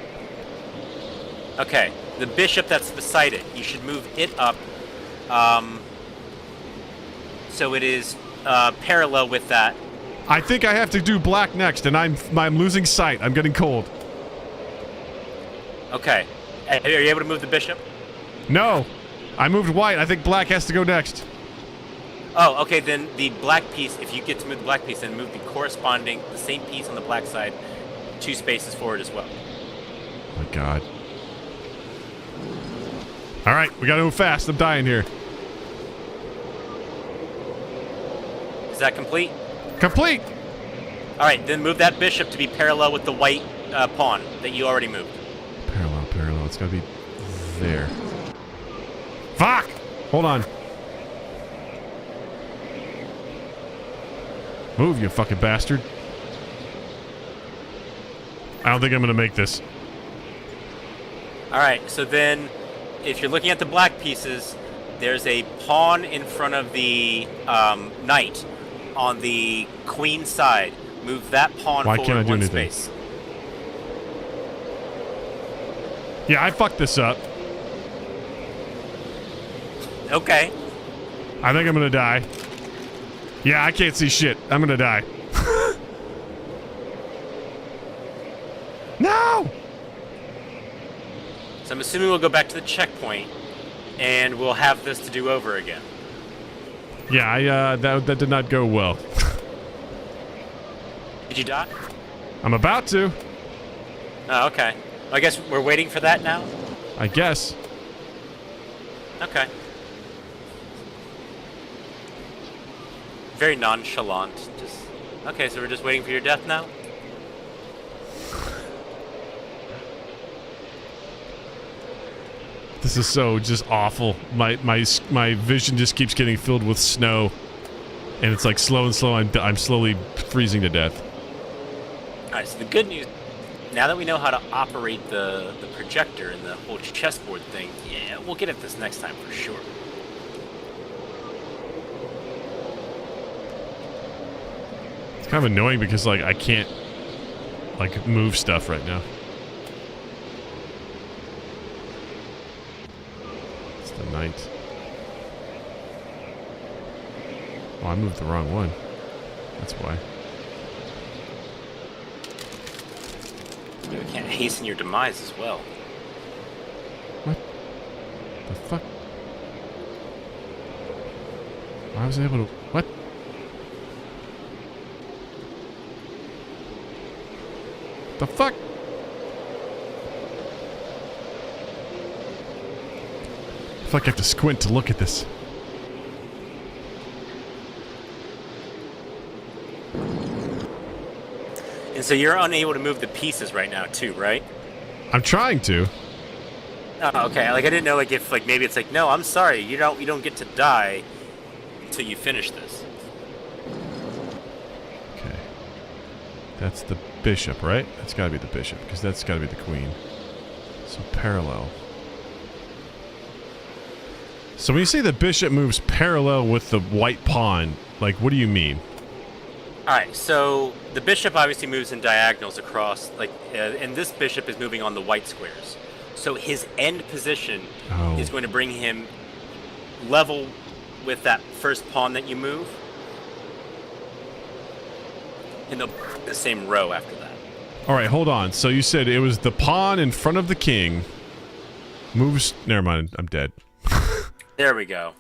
D: Okay, the bishop that's beside it, you should move it up so it is parallel with that.
A: I think I have to do black next, and I'm losing sight. I'm getting cold.
D: Okay. Are you able to move the bishop?
A: No. I moved white. I think black has to go next.
D: Oh, okay, then the black piece, if you get to move the black piece, then move the same piece on the black side 2 spaces forward as well.
A: Oh my god. Alright, we gotta move fast. I'm dying here.
D: Is that complete?
A: Complete!
D: Alright, then move that bishop to be parallel with the white pawn that you already moved.
A: Parallel. It's gotta be there. Fuck! Hold on. Move, you fucking bastard. I don't think I'm gonna make this.
D: Alright, so then, if you're looking at the black pieces, there's a pawn in front of the knight on the queen side. Move that pawn
A: Why
D: forward
A: can't I do
D: 1
A: anything?
D: space.
A: Yeah, I fucked this up.
D: Okay.
A: I think I'm gonna die. Yeah, I can't see shit. I'm gonna die. No!
D: So I'm assuming we'll go back to the checkpoint, and we'll have this to do over again.
A: Yeah, that did not go well.
D: Did you die?
A: I'm about to.
D: Oh, okay. I guess we're waiting for that now?
A: I guess.
D: Okay. Very nonchalant. Just okay, so we're just waiting for your death now?
A: This is so just awful. My vision just keeps getting filled with snow, and it's like slow and slow. I'm slowly freezing to death.
D: All right. So the good news, now that we know how to operate the projector and the whole chessboard thing, yeah, we'll get at this next time for sure.
A: It's kind of annoying because like I can't like move stuff right now. It's the night. Oh, I moved the wrong one. That's why.
D: We can't hasten your demise as well.
A: What the fuck? I was able to... What? The fuck? I feel like I have to squint to look at this.
D: And so you're unable to move the pieces right now too, right?
A: I'm trying to.
D: Oh, okay. Like I didn't know, like if like maybe it's like, no, I'm sorry, you don't get to die until you finish this.
A: Okay. That's the bishop, right? That's got to be the bishop because that's got to be the queen. So parallel. So when you say the bishop moves parallel with the white pawn, like what do you mean?
D: All right. So the bishop obviously moves in diagonals across, like, and this bishop is moving on the white squares. So his end position is going to bring him level with that first pawn that you move, and the same row after that.
A: All right, hold on. So you said it was the pawn in front of the king moves. Never mind. I'm dead.
D: There we go.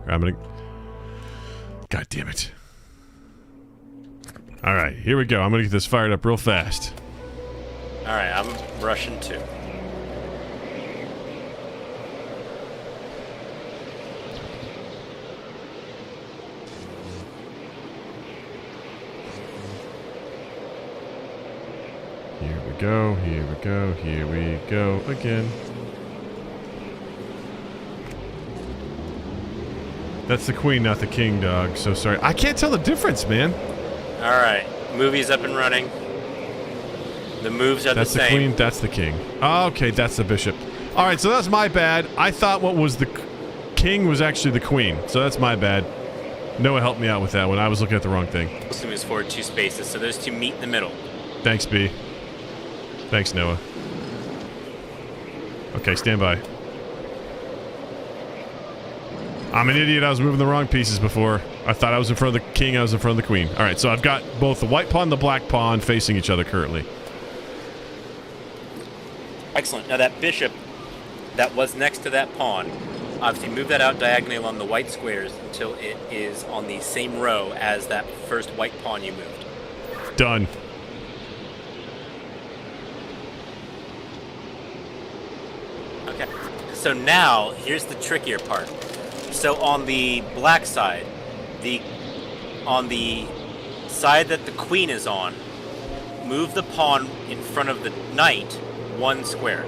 A: I'm gonna. God damn it. All right, here we go. I'm gonna get this fired up real fast.
D: All right, I'm rushing too.
A: Here we go, here we go, here we go again. That's the queen, not the king, dog. So sorry. I can't tell the difference, man.
D: All right, movie's up and running. The moves are
A: That's
D: the
A: the
D: same.
A: queen, that's the king. Oh, okay, that's the bishop. All right, so that's my bad. I thought what was the king was actually the queen. So that's my bad. Noah helped me out with that one. I was looking at the wrong thing.
D: Also moves forward 2 spaces, so those two meet in the middle.
A: Thanks, B. Thanks, Noah. Okay, stand by. I'm an idiot. I was moving the wrong pieces before. I thought I was in front of the king. I was in front of the queen. All right, so I've got both the white pawn and the black pawn facing each other currently.
D: Excellent. Now that bishop that was next to that pawn, obviously move that out diagonally along the white squares until it is on the same row as that first white pawn you moved.
A: Done.
D: Okay. So now, here's the trickier part. So on the black side, on the side that the queen is on, move the pawn in front of the knight 1 square.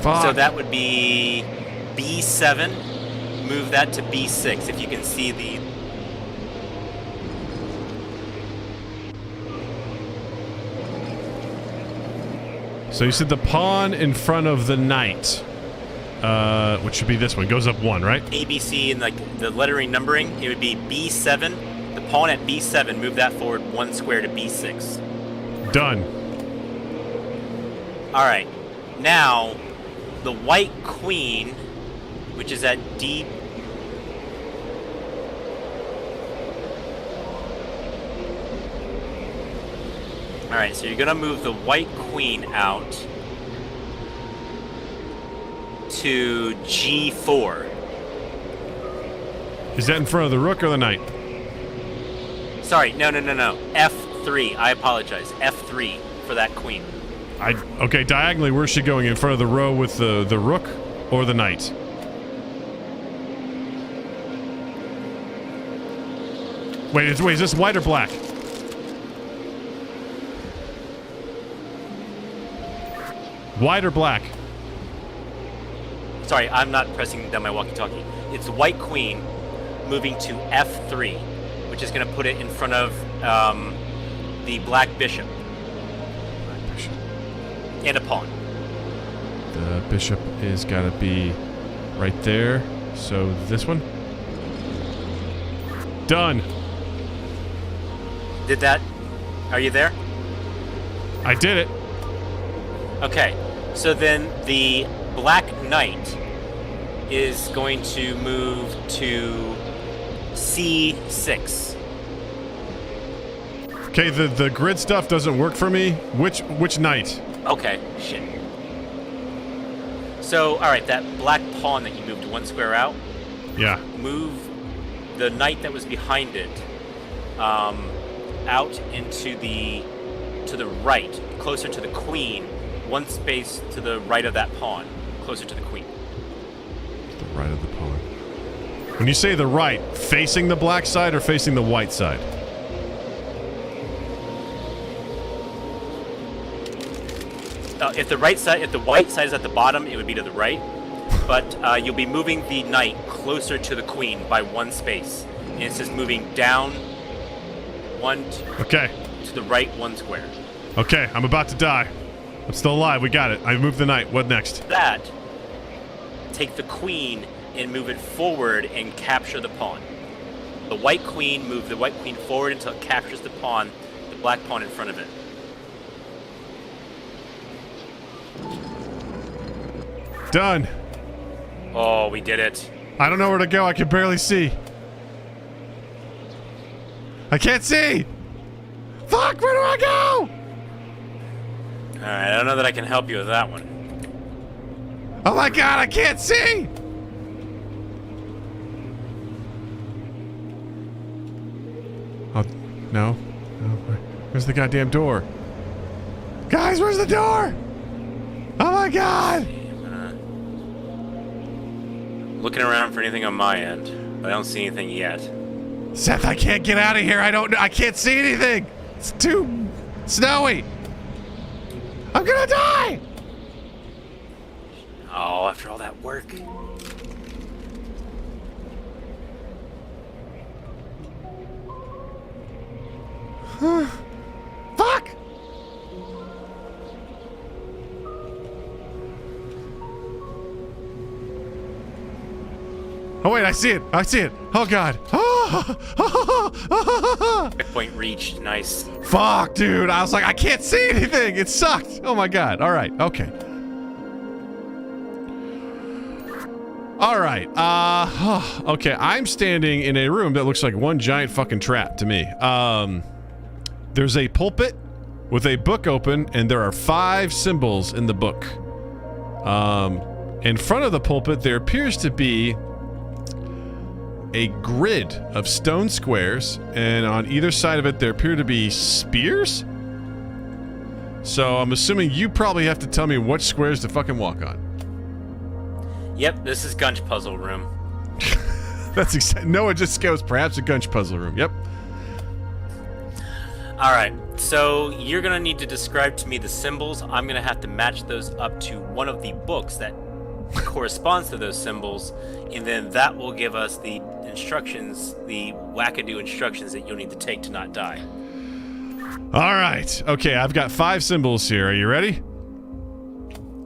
A: Fuck.
D: So that would be B7. Move that to B6 if you can see the...
A: So you said the pawn in front of the knight, which should be this one, goes up 1, right?
D: ABC and like the lettering numbering, it would be B7. The pawn at B7, move that forward 1 square to B6.
A: Done.
D: All right. Now, the white queen, which is at D... All Alright, so you're gonna move the white queen out to G4.
A: Is that in front of the rook or the knight?
D: Sorry, no. F3. I apologize. F3 for that queen.
A: Okay, diagonally, where's she going? In front of the row with the rook or the knight? Wait, is this white or black? White or black?
D: Sorry, I'm not pressing down my walkie-talkie. It's white queen moving to F3, which is going to put it in front of the black bishop.
A: Black bishop.
D: And a pawn.
A: The bishop is got to be right there. So this one. Done.
D: Did that? Are you there?
A: I did it.
D: Okay, so then the black knight is going to move to C6.
A: Okay, the grid stuff doesn't work for me. Which knight?
D: Okay, shit. So, alright, that black pawn that you moved one square out,
A: Yeah.
D: move the knight that was behind it out into to the right, closer to the queen, one space to the right of that pawn, closer to the queen.
A: The right of the pawn. When you say the right, facing the black side or facing the white side?
D: If the white side is at the bottom, it would be to the right. But you'll be moving the knight closer to the queen by one space, and it's just moving down
A: Okay.
D: to the right one square.
A: Okay, I'm about to die. I'm still alive. We got it. I moved the knight. What next?
D: That, take the queen and move it forward and capture the pawn. The white queen, move the white queen forward until it captures the pawn, the black pawn in front of it.
A: Done.
D: Oh, we did it.
A: I don't know where to go. I can barely see. I can't see. Fuck, where do I go?
D: Alright, I don't know that I can help you with that one.
A: Oh my god, I can't see. Oh, no. Where's the goddamn door? Guys, where's the door? Oh my god.
D: Looking around for anything on my end, but I don't see anything yet.
A: Seth, I can't get out of here. I can't see anything. It's too snowy. I'm gonna die.
D: Oh, after all that work.
A: Fuck. Oh wait, I see it. Oh god.
D: Checkpoint reached. Nice.
A: Fuck, dude. I was like, I can't see anything. It sucked. Oh my god. All right. Okay. All right. Okay. I'm standing in a room that looks like one giant fucking trap to me. There's a pulpit with a book open, and there are 5 symbols in the book. In front of the pulpit, there appears to be a grid of stone squares, and on either side of it there appear to be spears. So I'm assuming you probably have to tell me which squares to fucking walk on.
D: Yep, this is Gunch Puzzle Room.
A: That's exactly. Noah just goes, perhaps a Gunch puzzle room. Yep.
D: Alright, so you're gonna need to describe to me the symbols. I'm gonna have to match those up to one of the books that corresponds to those symbols, and then that will give us the instructions, the wackadoo instructions that you'll need to take to not die.
A: All right. Okay, I've got 5 symbols here. Are you ready?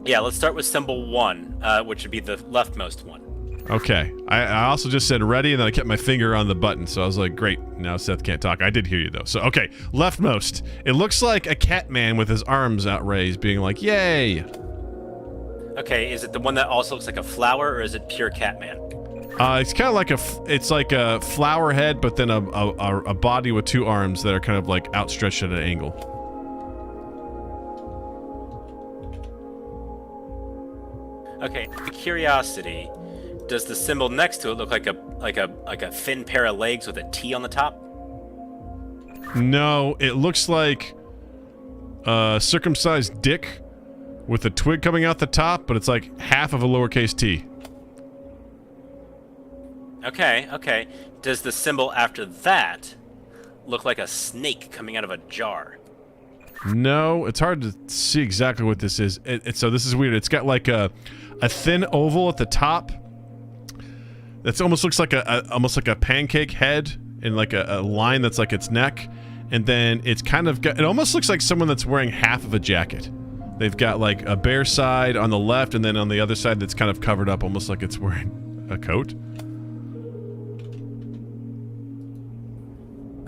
D: Yeah, let's start with symbol 1, which would be the leftmost one.
A: Okay. I also just said ready, and then I kept my finger on the button, so I was like, great, now Seth can't talk. I did hear you, though. So, okay, leftmost. It looks like a cat man with his arms outraised, being like, yay!
D: Okay, is it the one that also looks like a flower, or is it pure Catman?
A: It's kind of like a flower head, but then a body with 2 arms that are kind of like outstretched at an angle.
D: Okay, the curiosity. Does the symbol next to it look like a thin pair of legs with a T on the top?
A: No, it looks like a circumcised dick with a twig coming out the top, but it's like half of a lowercase t.
D: Okay. Does the symbol after that look like a snake coming out of a jar?
A: No, it's hard to see exactly what this is. So this is weird. It's got like a thin oval at the top. That almost looks like almost like a pancake head and like a line that's like its neck. And then it's kind of got, it almost looks like someone that's wearing half of a jacket. They've got like a bare side on the left, and then on the other side that's kind of covered up, almost like it's wearing a coat.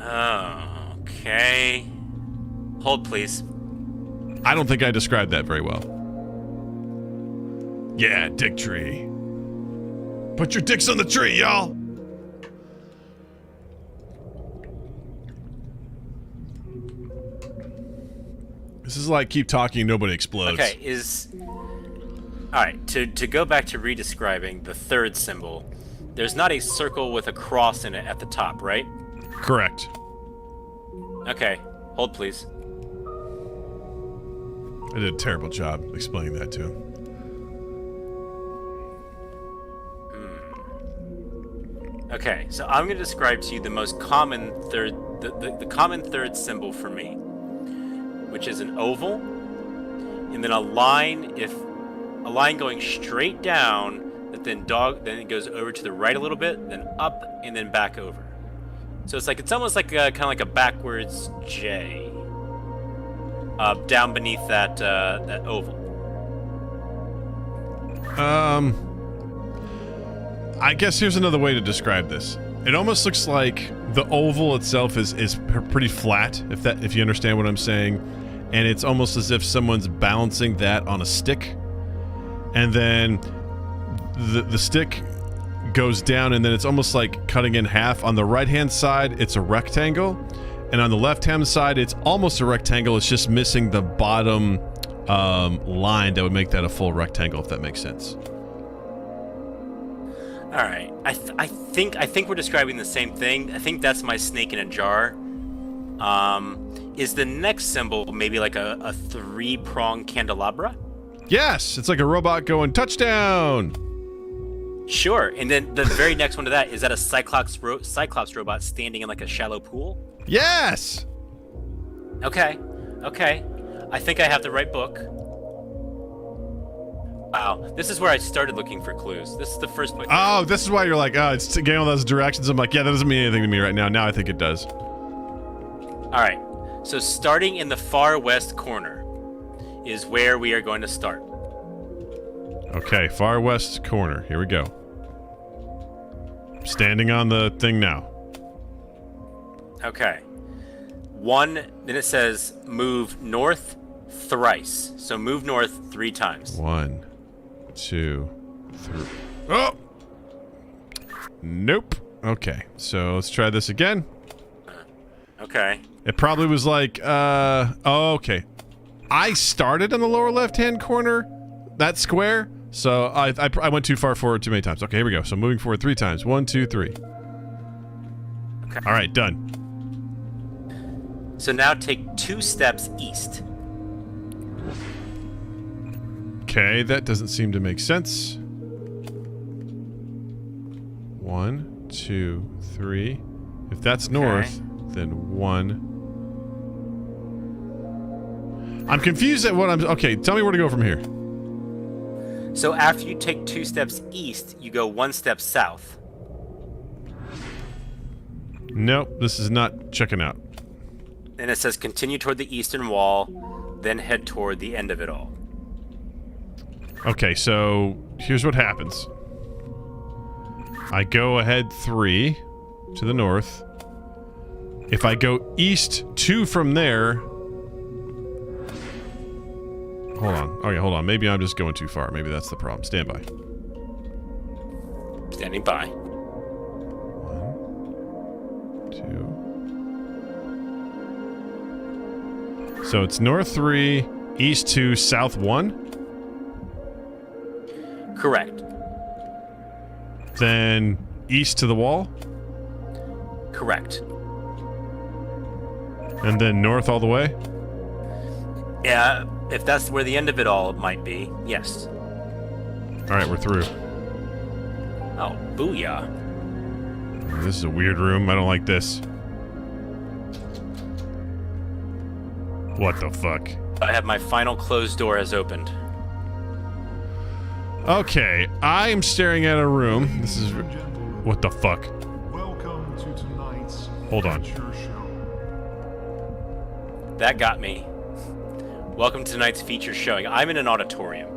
D: Oh, okay. Hold, please.
A: I don't think I described that very well. Yeah, dick tree. Put your dicks on the tree, y'all! This is like keep talking, nobody explodes.
D: Okay, Alright, to go back to redescribing the third symbol, there's not a circle with a cross in it at the top, right?
A: Correct.
D: Okay, hold please.
A: I did a terrible job explaining that to him.
D: Okay, so I'm going to describe to you the most common third, the common third symbol for me, which is an oval, and then a line going straight down, that then it goes over to the right a little bit, then up, and then back over. So it's almost like kind of like a backwards J, down beneath that oval.
A: I guess here's another way to describe this. It almost looks like the oval itself is pretty flat, if you understand what I'm saying, and it's almost as if someone's balancing that on a stick, and then the stick goes down, and then it's almost like cutting in half. On the right-hand side, it's a rectangle, and on the left-hand side, it's almost a rectangle. It's just missing the bottom line that would make that a full rectangle, if that makes sense.
D: All right, I think we're describing the same thing. I think that's my snake in a jar. Is the next symbol maybe like a three-pronged candelabra?
A: Yes, it's like a robot going touchdown.
D: Sure, and then the very next one to that, is that a Cyclops robot standing in like a shallow pool?
A: Yes.
D: Okay. I think I have the right book. Wow, this is where I started looking for clues. This is the first place.
A: Oh, this is why you're like, it's getting all those directions. I'm like, yeah, that doesn't mean anything to me right now. Now I think it does.
D: All right, so starting in the far west corner is where we are going to start.
A: Okay, far west corner. Here we go. Standing on the thing now.
D: Okay. Then it says move north thrice. So move north 3 times.
A: 1, 2, 3. Oh! Nope. Okay, so let's try this again.
D: Okay.
A: It probably was like, okay. I started in the lower left-hand corner, that square, so I went too far forward too many times. Okay, here we go. So moving forward 3 times. 1, 2, 3.
D: Okay.
A: All right, done.
D: So now take 2 steps east.
A: Okay, that doesn't seem to make sense. 1, 2, 3. If that's north, then 1. I'm confused at what I'm... Okay, tell me where to go from here.
D: So after you take 2 steps east, you go 1 step south.
A: Nope, this is not checking out.
D: And it says continue toward the eastern wall, then head toward the end of it all.
A: Okay, so here's what happens. I go ahead 3 to the north. If I go east 2 from there... Hold on. Okay, hold on. Maybe I'm just going too far. Maybe that's the problem. Stand by.
D: Standing by.
A: 1, 2. So it's north 3, east 2, south 1?
D: Correct.
A: Then east to the wall?
D: Correct.
A: And then north all the way?
D: Yeah, if that's where the end of it all might be, yes.
A: Alright, we're through.
D: Oh, booyah.
A: This is a weird room. I don't like this. What the fuck?
D: I have my final closed door has opened.
A: Okay, I'm staring at a room. This is... What the fuck?
E: Welcome to tonight's
A: Hold on.
E: feature show.
D: That got me. Welcome to tonight's feature showing. I'm in an auditorium.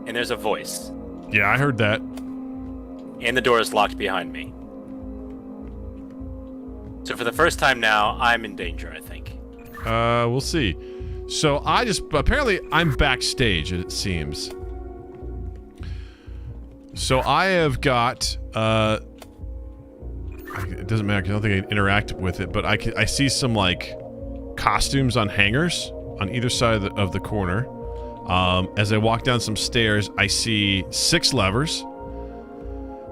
D: And there's a voice.
A: Yeah, I heard that.
D: And the door is locked behind me. So for the first time now, I'm in danger, I think.
A: We'll see. So apparently I'm backstage, it seems. So I have got, it doesn't matter, 'cause I don't think I can interact with it, but I see some, like, costumes on hangers on either side of the corner. As I walk down some stairs, I see 6 levers.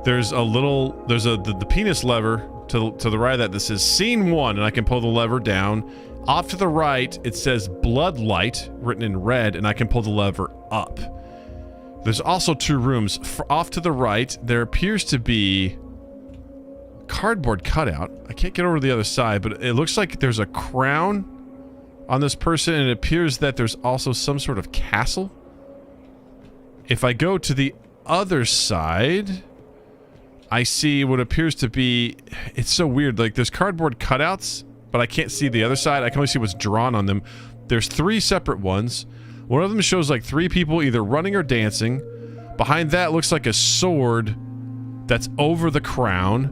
A: There's the penis lever to the right of that says scene 1, and I can pull the lever down. Off to the right, it says blood light written in red, and I can pull the lever up. There's also 2 rooms. Off to the right, there appears to be cardboard cutout. I can't get over to the other side, but it looks like there's a crown on this person, and it appears that there's also some sort of castle. If I go to the other side, I see what appears to be... It's so weird. Like, there's cardboard cutouts, but I can't see the other side. I can only see what's drawn on them. There's 3 separate ones. One of them shows, like, 3 people either running or dancing. Behind that looks like a sword that's over the crown.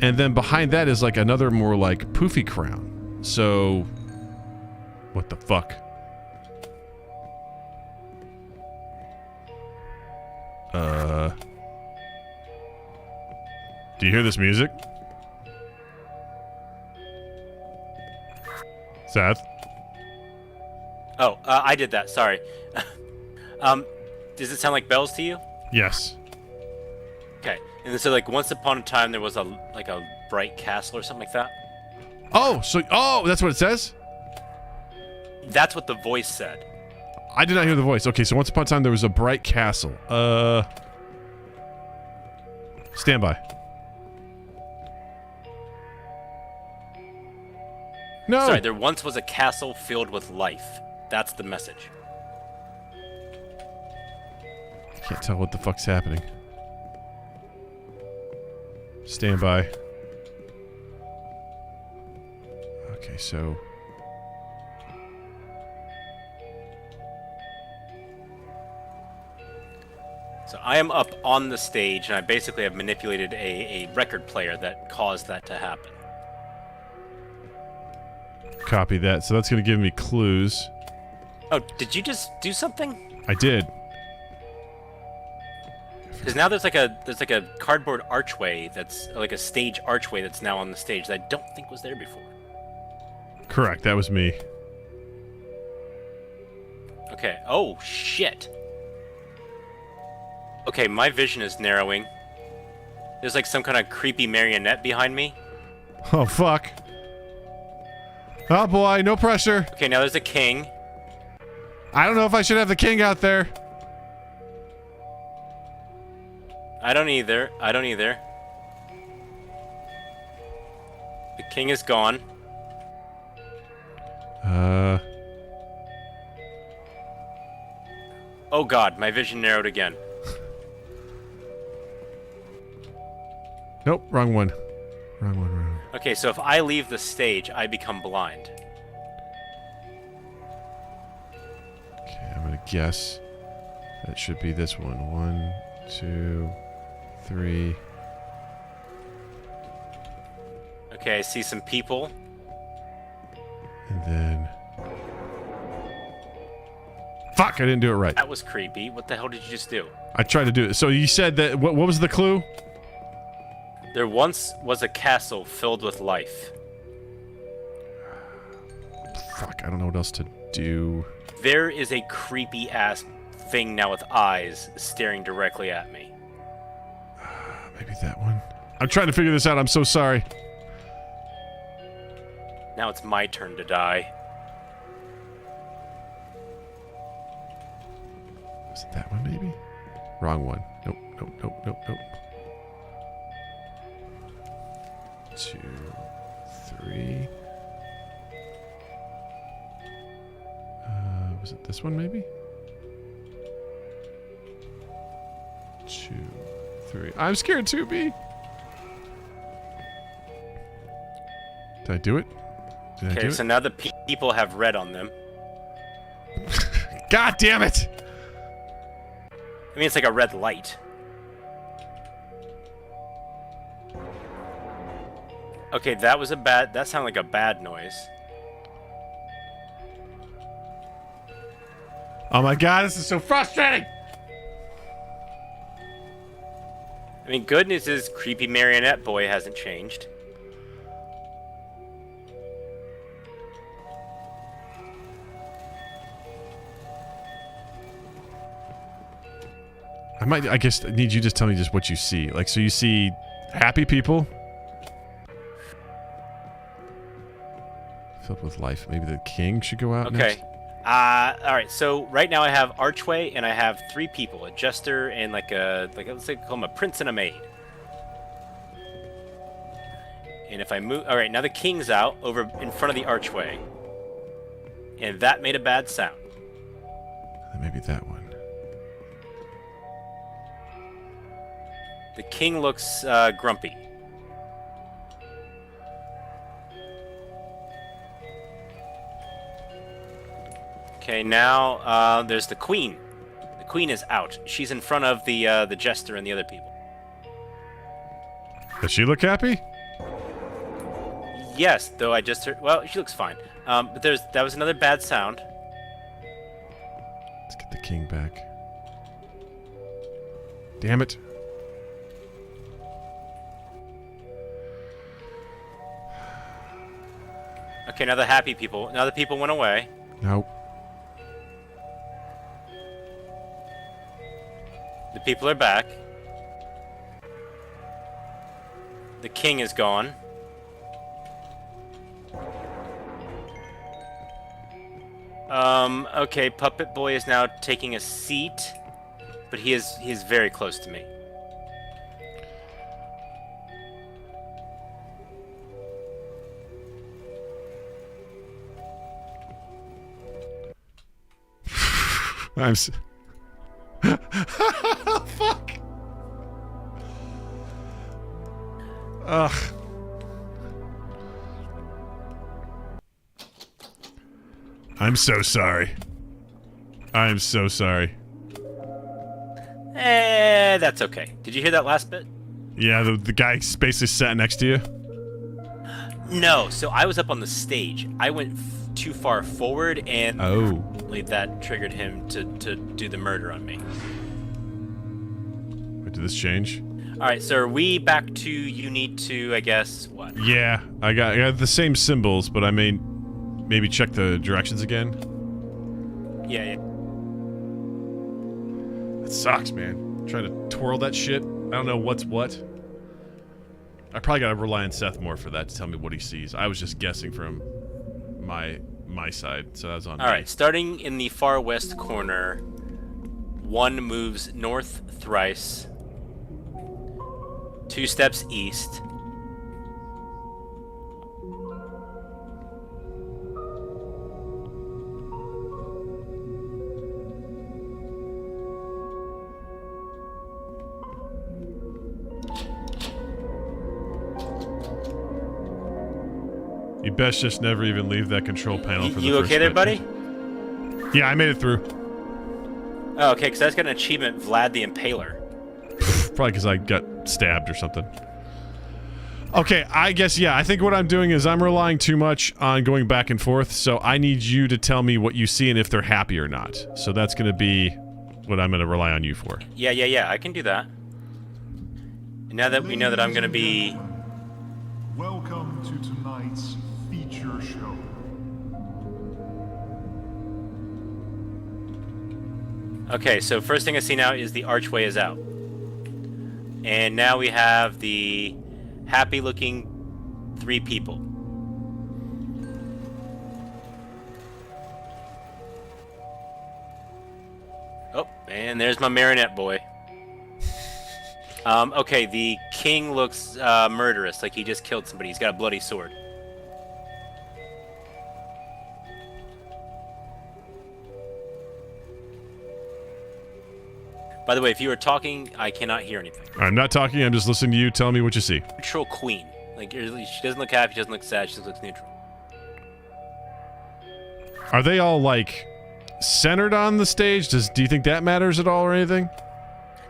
A: And then behind that is, like, another more, like, poofy crown. So... What the fuck? Do you hear this music? Seth?
D: Oh, I did that. Sorry. Does it sound like bells to you?
A: Yes.
D: Okay. And so, like, once upon a time, there was a bright castle or something like that.
A: Oh, that's what it says?
D: That's what the voice said.
A: I did not hear the voice. Okay, so once upon a time there was a bright castle. Stand by. No.
D: Sorry, there once was a castle filled with life. That's the message.
A: I can't tell what the fuck's happening. Stand by. Okay, so...
D: So I am up on the stage, and I basically have manipulated a record player that caused that to happen.
A: Copy that. So that's going to give me clues.
D: Oh, did you just do something?
A: I did.
D: Because now there's like a cardboard archway that's like a stage archway that's now on the stage that I don't think was there before.
A: Correct. That was me.
D: Okay. Oh, shit. Okay, my vision is narrowing. There's like some kind of creepy marionette behind me.
A: Oh, fuck. Oh, boy. No pressure.
D: Okay, now there's a king.
A: I don't know if I should have the king out there.
D: I don't either. The king is gone. Oh god, my vision narrowed again.
A: Nope, wrong one. Wrong one.
D: Okay, so if I leave the stage, I become blind.
A: Okay, I'm gonna guess that should be this one. 1, 2, 3.
D: Okay, I see some people.
A: And then... Fuck, I didn't do it right.
D: That was creepy. What the hell did you just do?
A: I tried to do it. So you said that... What was the clue?
D: There once was a castle filled with life.
A: Fuck, I don't know what else to do.
D: There is a creepy ass thing now with eyes staring directly at me.
A: Maybe that one. I'm trying to figure this out. I'm so sorry.
D: Now it's my turn to die.
A: Was it that one, maybe? Wrong one. Nope, nope, nope, nope, nope. 2, 3. Was it this one, maybe? 2, 3. I'm scared too, B. Did I do it? Did I do
D: Okay,
A: it?
D: so now the people have red on them.
A: God damn it!
D: I mean, it's like a red light. Okay, that was a bad... That sounded like a bad noise.
A: Oh my god, this is so frustrating!
D: I mean, good news is creepy marionette boy hasn't changed.
A: I guess I need you to just tell me just what you see. Like, so you see happy people? Filled with life. Maybe the king should go out next?
D: Okay. Alright, so right now I have Archway, and I have 3 people. A jester and like let's say call him a prince and a maid. And if I move... Alright, now the king's out over in front of the archway. And that made a bad sound.
A: Maybe that one.
D: The king looks grumpy. Okay, now there's the queen. The queen is out. She's in front of the jester and the other people.
A: Does she look happy?
D: Yes, though I just heard... Well, she looks fine. But that was another bad sound.
A: Let's get the king back. Damn it.
D: Okay, now the happy people. Now the people went away.
A: Nope.
D: The people are back. The king is gone. Okay, Puppet Boy is now taking a seat, but he is very close to me.
A: I'm fuck. Ugh. I'm so sorry. I am so sorry.
D: That's okay. Did you hear that last bit?
A: Yeah, the guy basically sat next to you.
D: No, so I was up on the stage. I went too far forward, and that triggered him to do the murder on me.
A: Wait, did this change?
D: Alright, so are we back to you need to, I guess, what?
A: Yeah, I got the same symbols, but I may maybe check the directions again.
D: Yeah.
A: That sucks, man. Trying to twirl that shit. I don't know what's what. I probably gotta rely on Seth more for that to tell me what he sees. I was just guessing from my side, so that was on me.
D: Alright, starting in the far west corner, 1 moves north thrice, 2 steps east,
A: You best just never even leave that control panel for the
D: You
A: first
D: okay there,
A: bit.
D: buddy?
A: Yeah, I made it through.
D: Oh, okay, because that's got an achievement, Vlad the Impaler.
A: Probably because I got stabbed or something. Okay, I guess, yeah, I think what I'm doing is I'm relying too much on going back and forth, so I need you to tell me what you see and if they're happy or not. So that's going to be what I'm going to rely on you for.
D: Yeah, I can do that. And now that we know that I'm going to be...
E: Welcome to tonight's feature show.
D: Okay, so first thing I see now is the archway is out. And now we have the happy-looking 3 people. Oh, and there's my marionette boy. Okay, the king looks murderous, like he just killed somebody. He's got a bloody sword. By the way, if you were talking, I cannot hear anything.
A: I'm not talking. I'm just listening to you. Tell me what you see.
D: Neutral queen. Like, she doesn't look happy, she doesn't look sad, she just looks neutral.
A: Are they all, like, centered on the stage? Do you think that matters at all or anything?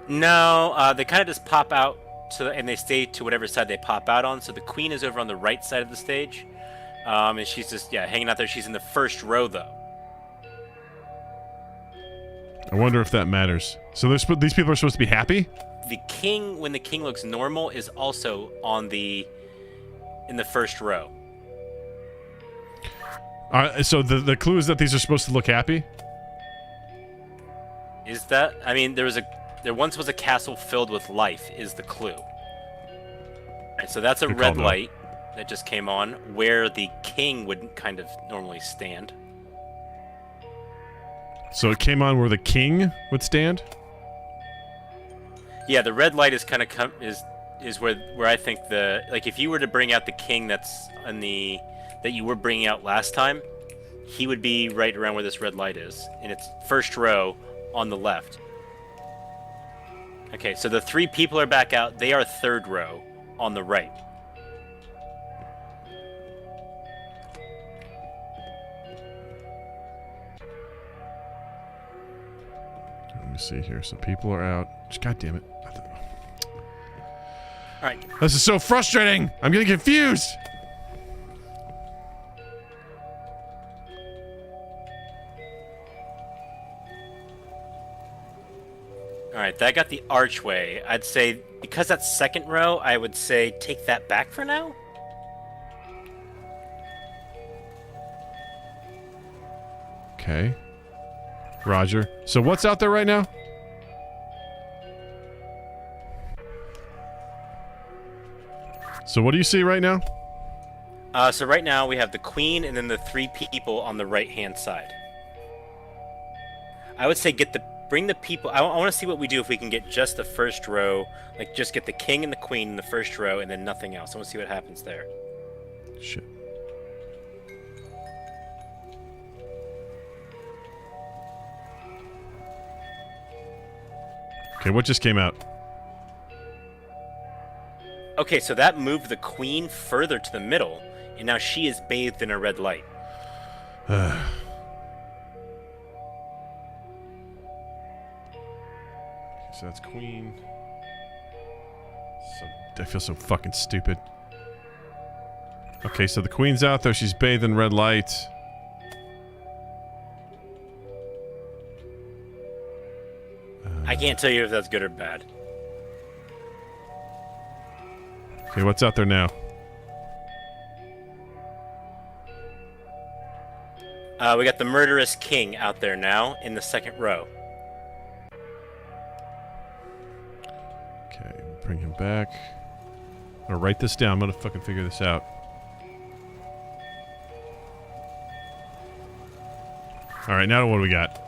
D: No, they kind of just pop out, and they stay to whatever side they pop out on. So the queen is over on the right side of the stage. And she's just, hanging out there. She's in the first row, though.
A: I wonder if that matters. So these people are supposed to be happy?
D: The king, when the king looks normal, is also in the first row.
A: So the clue is that these are supposed to look happy?
D: Is that? I mean, there once was a castle filled with life, is the clue. Right, so that's a
A: Good
D: red
A: call,
D: light that just came on, where the king would kind of normally stand.
A: So it came on where the king would stand?
D: Yeah, the red light is kind of is where I think like if you were to bring out the king that's that you were bringing out last time, he would be right around where this red light is, in its first row on the left. Okay, so the 3 people are back out. They are third row on the right.
A: Let me see here. So people are out. God damn it.
D: All right.
A: This is so frustrating. I'm getting confused.
D: All right, that got the archway. I'd say, because that's second row, I would say take that back for now.
A: Okay. Roger. So what's out there right now? So what do you see right now?
D: So right now we have the queen and then the 3 people on the right-hand side. I would say bring the people. I want to see what we do if we can get just the first row, like just get the king and the queen in the first row and then nothing else. I want to see what happens there.
A: Shit. Okay, what just came out?
D: Okay, so that moved the queen further to the middle, and now she is bathed in a red light.
A: So that's queen. I feel so fucking stupid. Okay, so the queen's out there. She's bathed in red light.
D: I can't tell you if that's good or bad.
A: Okay, what's out there now?
D: We got the murderous king out there now in the second row.
A: Okay, bring him back. I'm gonna write this down. I'm gonna fucking figure this out. All right, now what do we got?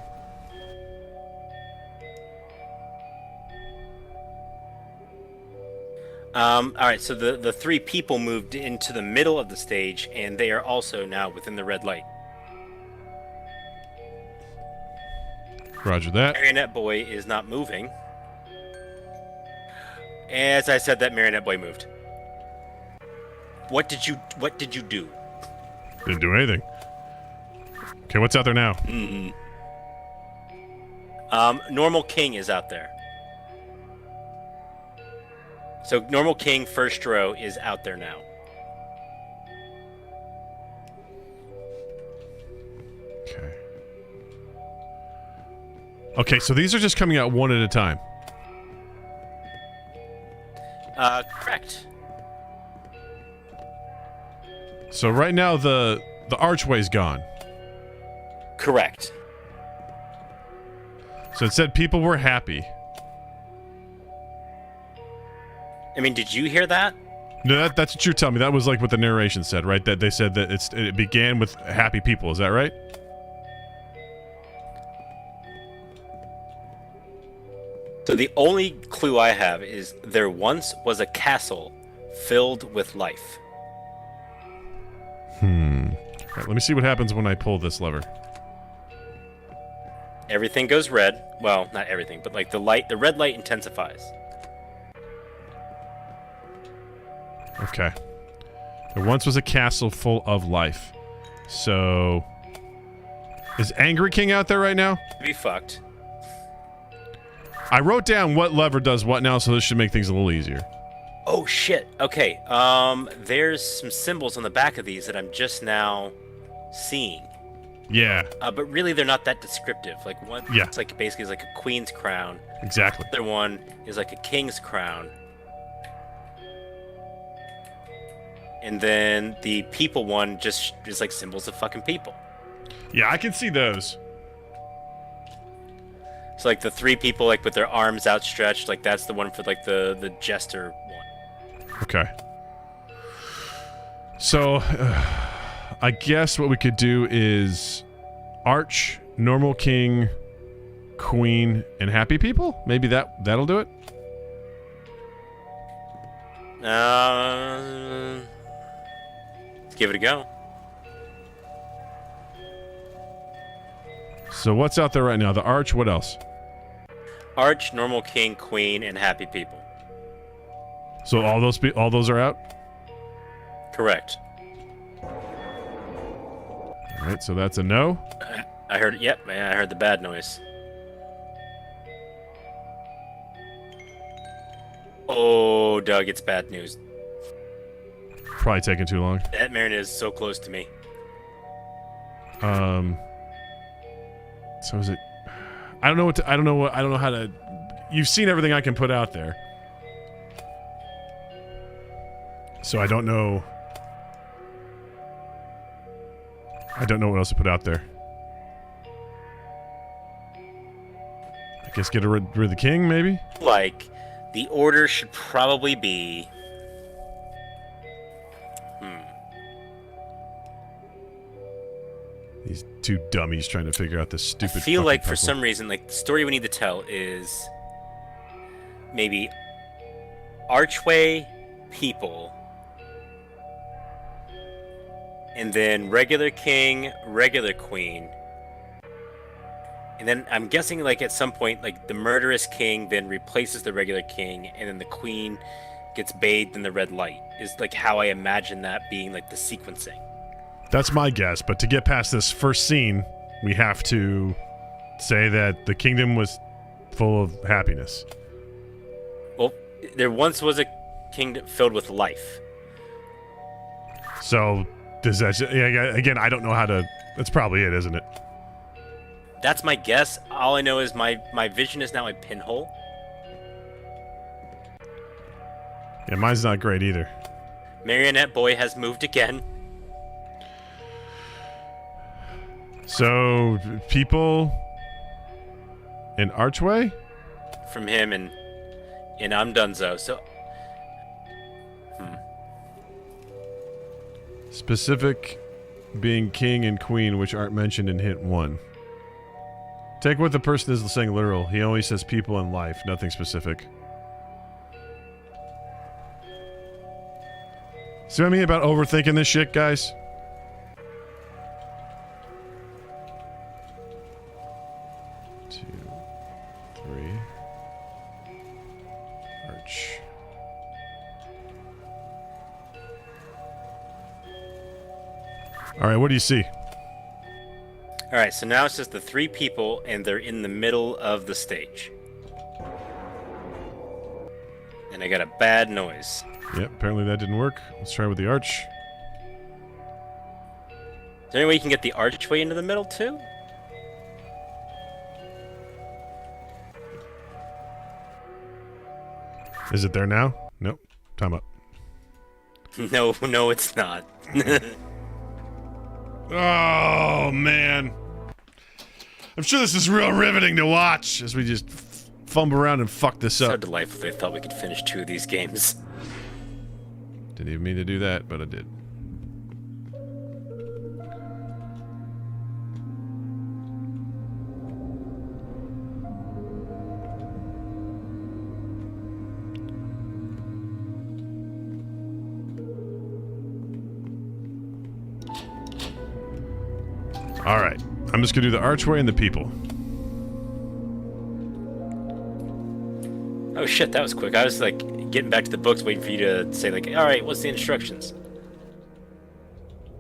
D: All right, so the 3 people moved into the middle of the stage, and they are also now within the red light.
A: Roger that.
D: Marionette boy is not moving. As I said, that marionette boy moved. What did you do?
A: Didn't do anything. Okay, what's out there now?
D: Normal king is out there. So normal king first row is out there now.
A: Okay. Okay, so these are just coming out one at a time.
D: Correct.
A: So right now the archway's gone.
D: Correct.
A: So it said people were happy.
D: I mean, did you hear that?
A: No, that's what you're telling me. That was like what the narration said, right? That they said that it began with happy people. Is that right?
D: So the only clue I have is there once was a castle filled with life.
A: All right, let me see what happens when I pull this lever.
D: Everything goes red. Well, not everything, but like the red light intensifies.
A: Okay. There once was a castle full of life. So, is Angry King out there right now?
D: Be fucked.
A: I wrote down what lever does what now, so this should make things a little easier.
D: Oh shit. Okay. There's some symbols on the back of these that I'm just now seeing.
A: Yeah.
D: But really, they're not that descriptive. Like one,
A: Yeah.
D: it's like basically is like a queen's crown.
A: Exactly.
D: The other one is like a king's crown. And then the people one just is like symbols of fucking people.
A: Yeah, I can see those.
D: So like the three people like with their arms outstretched, like that's the one for like the jester one.
A: Okay. So, I guess what we could do is Arch, Normal King, Queen, and Happy People? Maybe that'll do it?
D: Let's give it a go.
A: So what's out there right now? The Arch, what else?
D: Arch, Normal King, Queen, and Happy People.
A: So all those are out?
D: Correct.
A: All right, so that's a no.
D: I heard. Yep, man. I heard the bad noise. Oh, Doug, it's bad news.
A: Probably taking too long.
D: That Marin is so close to me.
A: So is it? I don't know how to. You've seen everything I can put out there, so I don't know. I don't know what else to put out there. I guess get rid of the king, maybe.
D: Like, the order should probably be.
A: These two dummies trying to figure out this stupid.
D: I feel
A: fucking
D: like for
A: puzzle.
D: some reason, like the story we need to tell is maybe archway, people, and then regular king, regular queen, and then I'm guessing like at some point like the murderous king then replaces the regular king, and then the queen gets bathed in the red light. Is like how I imagine that being like the sequencing.
A: That's my guess, but to get past this first scene, we have to say that the kingdom was full of happiness.
D: Well, there once was a kingdom filled with life.
A: So, does that... Yeah, again, I don't know how to... That's probably it, isn't it?
D: That's my guess. All I know is my vision is now a pinhole.
A: Yeah, mine's not great either.
D: Marionette Boy has moved again.
A: So, people in Archway?
D: From him and I'm Dunzo. So
A: Specific being king and queen, which aren't mentioned in hint 1. Take what the person is saying literal. He only says people and life, nothing specific. See what I mean about overthinking this shit, guys? Arch. All right, what do you see?
D: all right, so now it's just the three people, and they're in the middle of the stage. And I got a bad noise.
A: Yep, apparently that didn't work. Let's try with the arch.
D: Is there any way you can get the archway into the middle too?
A: Is it there now? Nope. Time up.
D: No, it's not.
A: Oh, man. I'm sure this is real riveting to watch as we just fumble around and fuck this
D: So
A: up.
D: delightful they thought we could finish 2 of these games.
A: Didn't even mean to do that, but I did. All right, I'm just gonna do the archway and the people.
D: Oh shit, that was quick. I was like getting back to the books waiting for you to say like, alright, what's the instructions?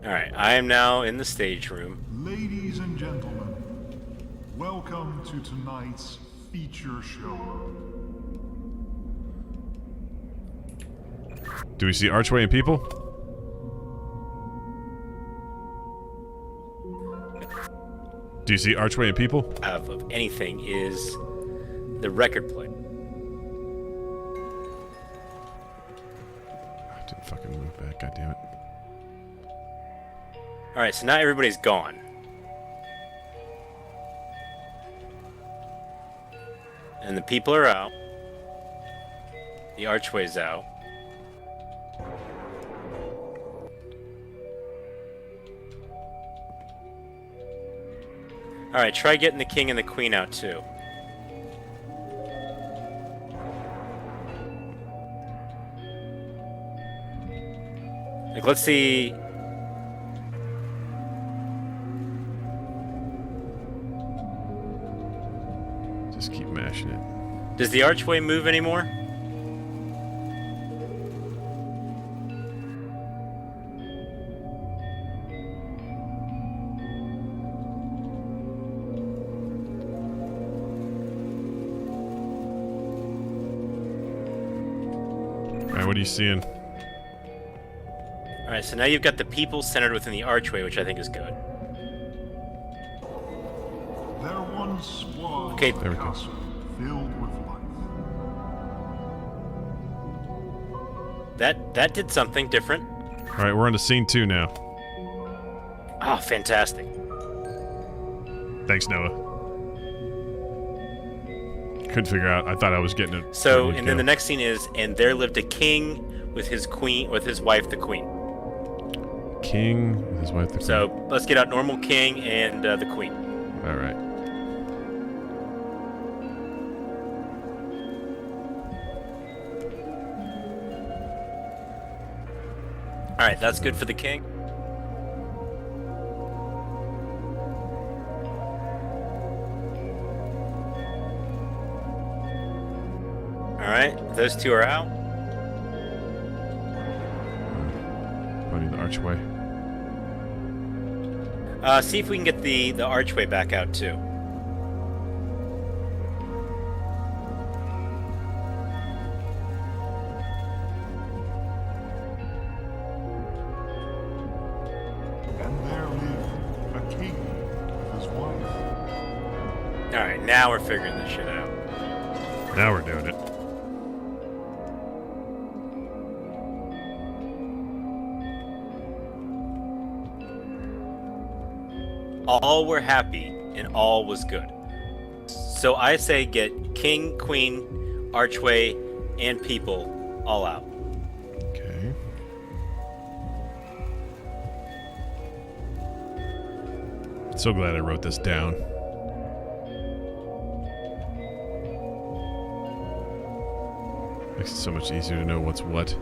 D: Alright, I am now in the stage room.
E: Ladies and gentlemen, welcome to tonight's feature show.
A: Do we see archway and people? Do you see archway and people?
D: Of anything is the record player.
A: I didn't fucking move back, goddammit.
D: Alright, so now everybody's gone. And the people are out. The archway's out. Alright, try getting the king and the queen out too. Like, let's see.
A: Just keep mashing it.
D: Does the archway move anymore?
A: Alright, what are you seeing?
D: Alright, so now you've got the people centered within the archway, which I think is good.
E: There once was
D: Okay.
E: a
A: There we go.
E: castle filled with life.
D: That did something different.
A: Alright, we're on to scene 2 now.
D: Oh, fantastic.
A: Thanks, Noah. Couldn't figure out. I thought I was getting it.
D: So, and then the next scene is, and there lived a king with his queen, with his wife, the queen.
A: King with his wife, the queen.
D: So, let's get out normal king and the queen.
A: Alright.
D: Alright, that's good for the king. Alright, those two are out.
A: Finding the archway.
D: See if we can get the archway back out too.
E: And there lived a king with his wife.
D: Alright, now we're figuring this shit out.
A: Now we're doing it.
D: All were happy and all was good. So I say get king, queen, archway, and people all out.
A: Okay. So glad I wrote this down. Makes it so much easier to know what's what.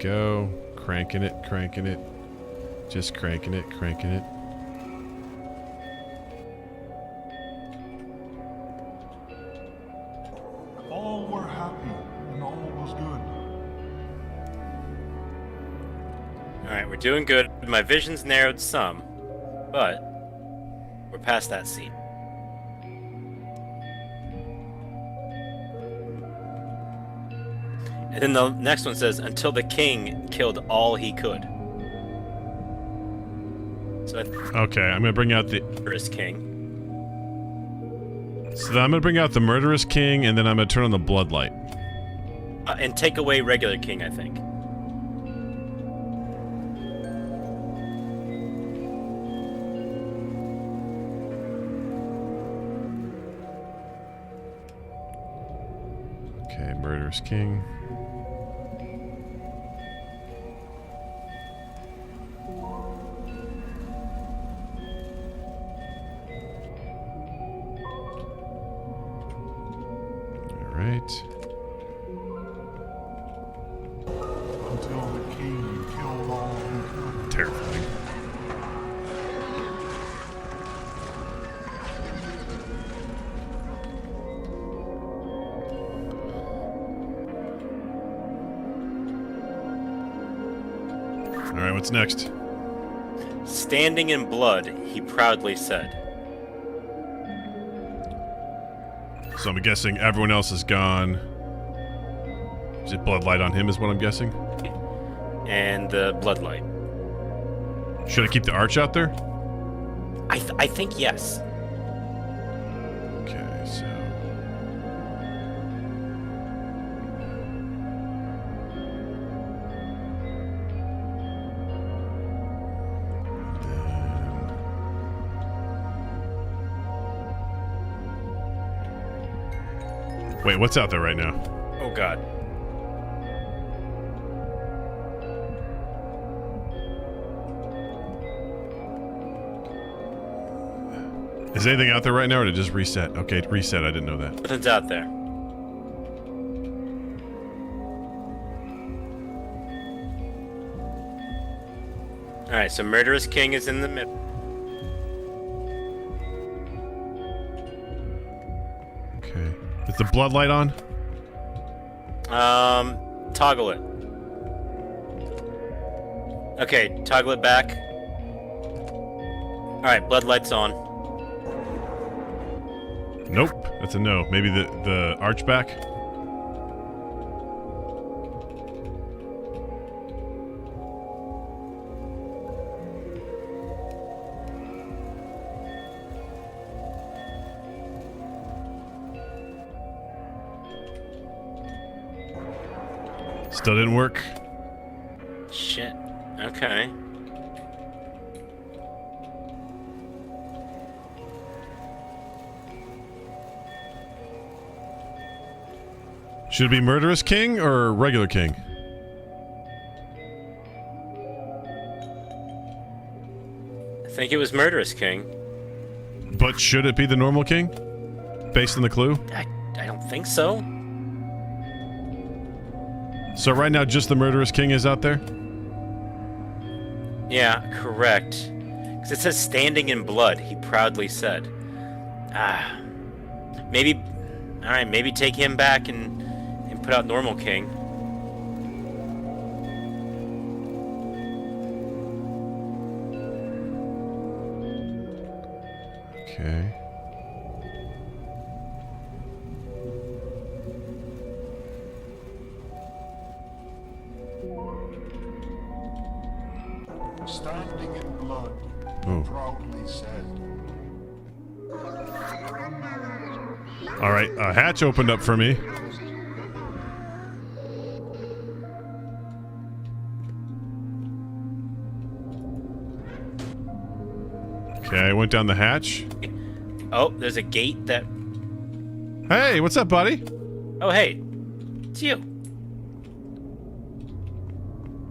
A: Go, cranking it, just cranking it.
E: All were happy and all was good.
D: Alright, we're doing good. My vision's narrowed some, but we're past that scene. And then the next one says, until the king killed all he could. So I
A: Okay, I'm gonna bring out the.
D: Murderous King.
A: So then I'm gonna bring out the murderous king, and then I'm gonna turn on the bloodlight.
D: And take away regular king, I think.
A: Okay, murderous king. All right.
E: Until the king killed all who could.
A: Terrifying. All right, what's next?
D: Standing in blood, he proudly said.
A: So I'm guessing everyone else is gone. Is it bloodlight on him is what I'm guessing?
D: And the bloodlight.
A: Should I keep the arch out there?
D: I think yes.
A: Okay, so... Wait, what's out there right now?
D: Oh god.
A: Is anything out there right now, or did it just reset? Okay, it reset. I didn't know that.
D: Nothing's out there. Alright, so Murderous King is in the middle.
A: Okay. Is the bloodlight on?
D: Toggle it. Okay, toggle it back. Alright, bloodlight's on.
A: Nope. That's a no. Maybe the arch back? Still didn't work.
D: Shit. Okay.
A: Should it be murderous king or regular king?
D: I think it was Murderous King.
A: But should it be the normal king? Based on the clue?
D: I don't think so.
A: So right now just the murderous king is out there?
D: Yeah, correct. Because it says standing in blood, he proudly said. Maybe... Alright, maybe take him back and put out normal king.
A: Okay.
E: Standing in blood,
A: Oh.
E: proudly said.
A: All right, a hatch opened up for me. Okay, I went down the hatch.
D: Oh, there's a gate that...
A: Hey, what's up, buddy?
D: Oh, hey. It's you.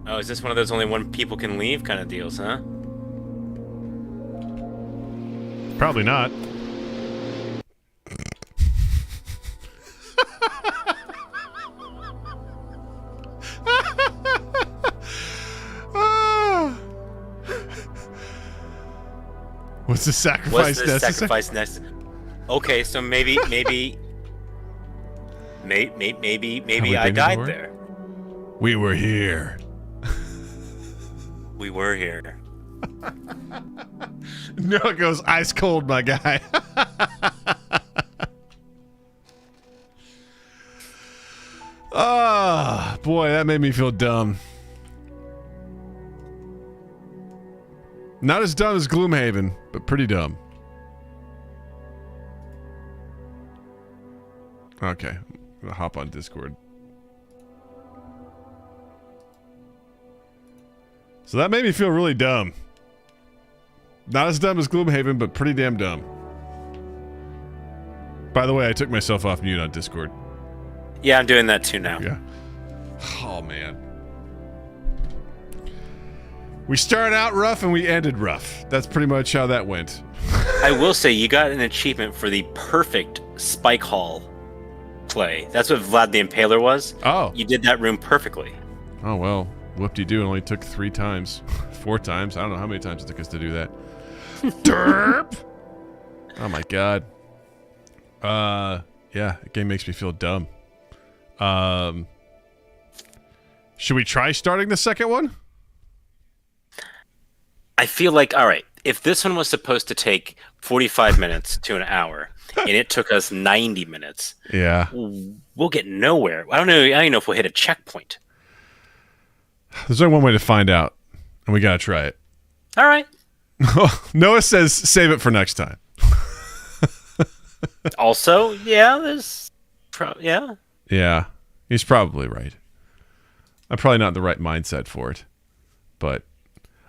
D: Oh, is this one of those only one people can leave kind of deals, huh?
A: Probably not. What's the sacrifice
D: What's the
A: necessary?
D: sacrifice next? Okay, so maybe I
A: been
D: died
A: before?
D: there.
A: We were here.
D: We were here.
A: No, it goes ice cold, my guy. Ah, boy, that made me feel dumb. Not as dumb as Gloomhaven, but pretty dumb. Okay, I'm gonna hop on Discord. So that made me feel really dumb. Not as dumb as Gloomhaven, but pretty damn dumb. By the way, I took myself off mute on Discord.
D: Yeah, I'm doing that too now.
A: Yeah. Oh, man. We started out rough and we ended rough. That's pretty much how that went.
D: I will say you got an achievement for the perfect Spike Hall play. That's what Vlad the Impaler was.
A: Oh.
D: You did that room perfectly.
A: Oh, well. Whoop-de-doo. It only took 3 times. 4 times. I don't know how many times it took us to do that. Derp! Oh, my God. Yeah. The game makes me feel dumb. Should we try starting the second one?
D: I feel like, all right, if this one was supposed to take 45 minutes to an hour, and it took us 90 minutes,
A: yeah,
D: we'll get nowhere. I don't even know if we'll hit a checkpoint.
A: There's only one way to find out, and we gotta try it.
D: All right.
A: Noah says save it for next time.
D: Also, yeah, yeah.
A: Yeah, he's probably right. I'm probably not in the right mindset for it, but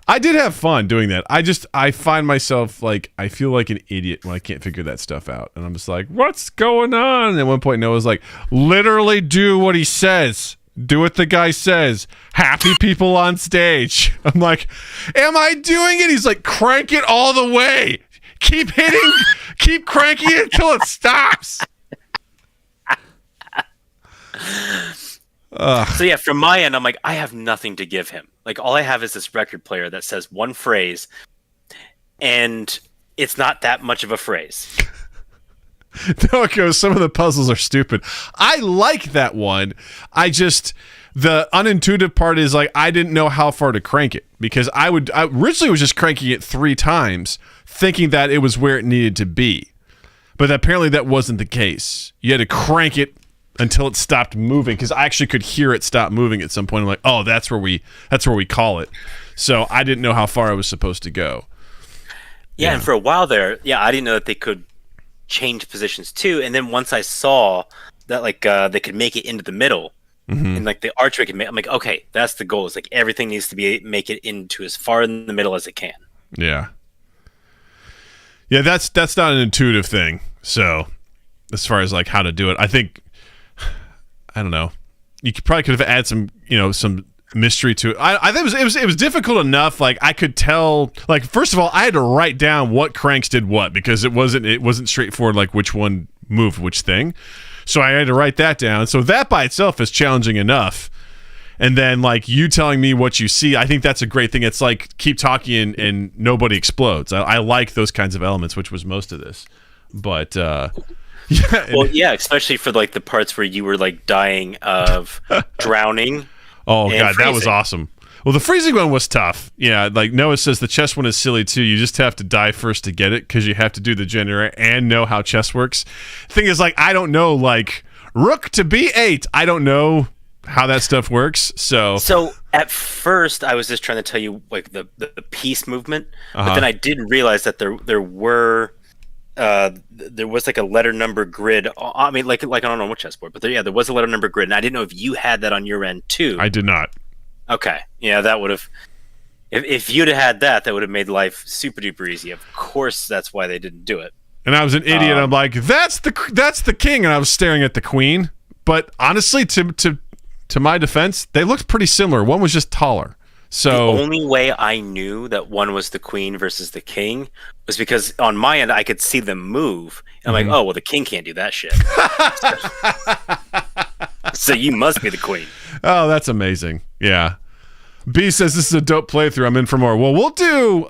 A: I did have fun doing that. I find myself like, I feel like an idiot when I can't figure that stuff out. And I'm just like, what's going on? And at one point Noah's like, literally do what he says. Do what the guy says. Happy people on stage. I'm like, am I doing it? He's like, crank it all the way. Keep hitting, keep cranking it until it stops.
D: So yeah, from my end, I'm like, I have nothing to give him. Like, all I have is this record player that says one phrase, and it's not that much of a phrase.
A: No, it goes, some of the puzzles are stupid. I like that one. The unintuitive part is like, I didn't know how far to crank it, because I originally was just cranking it 3 times, thinking that it was where it needed to be. But apparently that wasn't the case. You had to crank it until it stopped moving, because I actually could hear it stop moving at some point. I'm like, oh, that's where we call it. So I didn't know how far I was supposed to go.
D: Yeah, and for a while there, I didn't know that they could change positions too. And then once I saw that like they could make it into the middle, and like the archway could make, I'm like, okay, that's the goal. It's like everything needs to make it into as far in the middle as it can.
A: Yeah. Yeah, that's not an intuitive thing. So as far as like how to do it, I think, I don't know. You probably could have added some mystery to it. I think it was difficult enough. Like, I could tell. Like, first of all, I had to write down what cranks did what, because it wasn't straightforward. Like, which one moved which thing. So I had to write that down. So that by itself is challenging enough. And then like you telling me what you see, I think that's a great thing. It's like keep talking and nobody explodes. I like those kinds of elements, which was most of this. But yeah.
D: Well, yeah, especially for like the parts where you were like dying of drowning.
A: Oh god,
D: freezing.
A: that was awesome. Well, the freezing one was tough. Yeah, like Noah says, the chess one is silly too. You just have to die first to get it, because you have to do the generator and know how chess works. Thing is, like, I don't know, like rook to b8. I don't know how that stuff works. So
D: at first, I was just trying to tell you like the piece movement, but then I didn't realize that there was like a letter number grid. I mean, like I don't know what chessboard, but there was a letter number grid, and I didn't know if you had that on your end too.
A: I did not.
D: Okay, yeah, that would have. If you'd have had that would have made life super duper easy. Of course, that's why they didn't do it.
A: And I was an idiot. I'm like, that's the king, and I was staring at the queen. But honestly, to my defense, they looked pretty similar. One was just taller. So
D: the only way I knew that one was the queen versus the king was because on my end I could see them move. And I'm like, oh well, the king can't do that shit. So you must be the queen.
A: Oh, that's amazing. Yeah. B says this is a dope playthrough. I'm in for more. Well, we'll do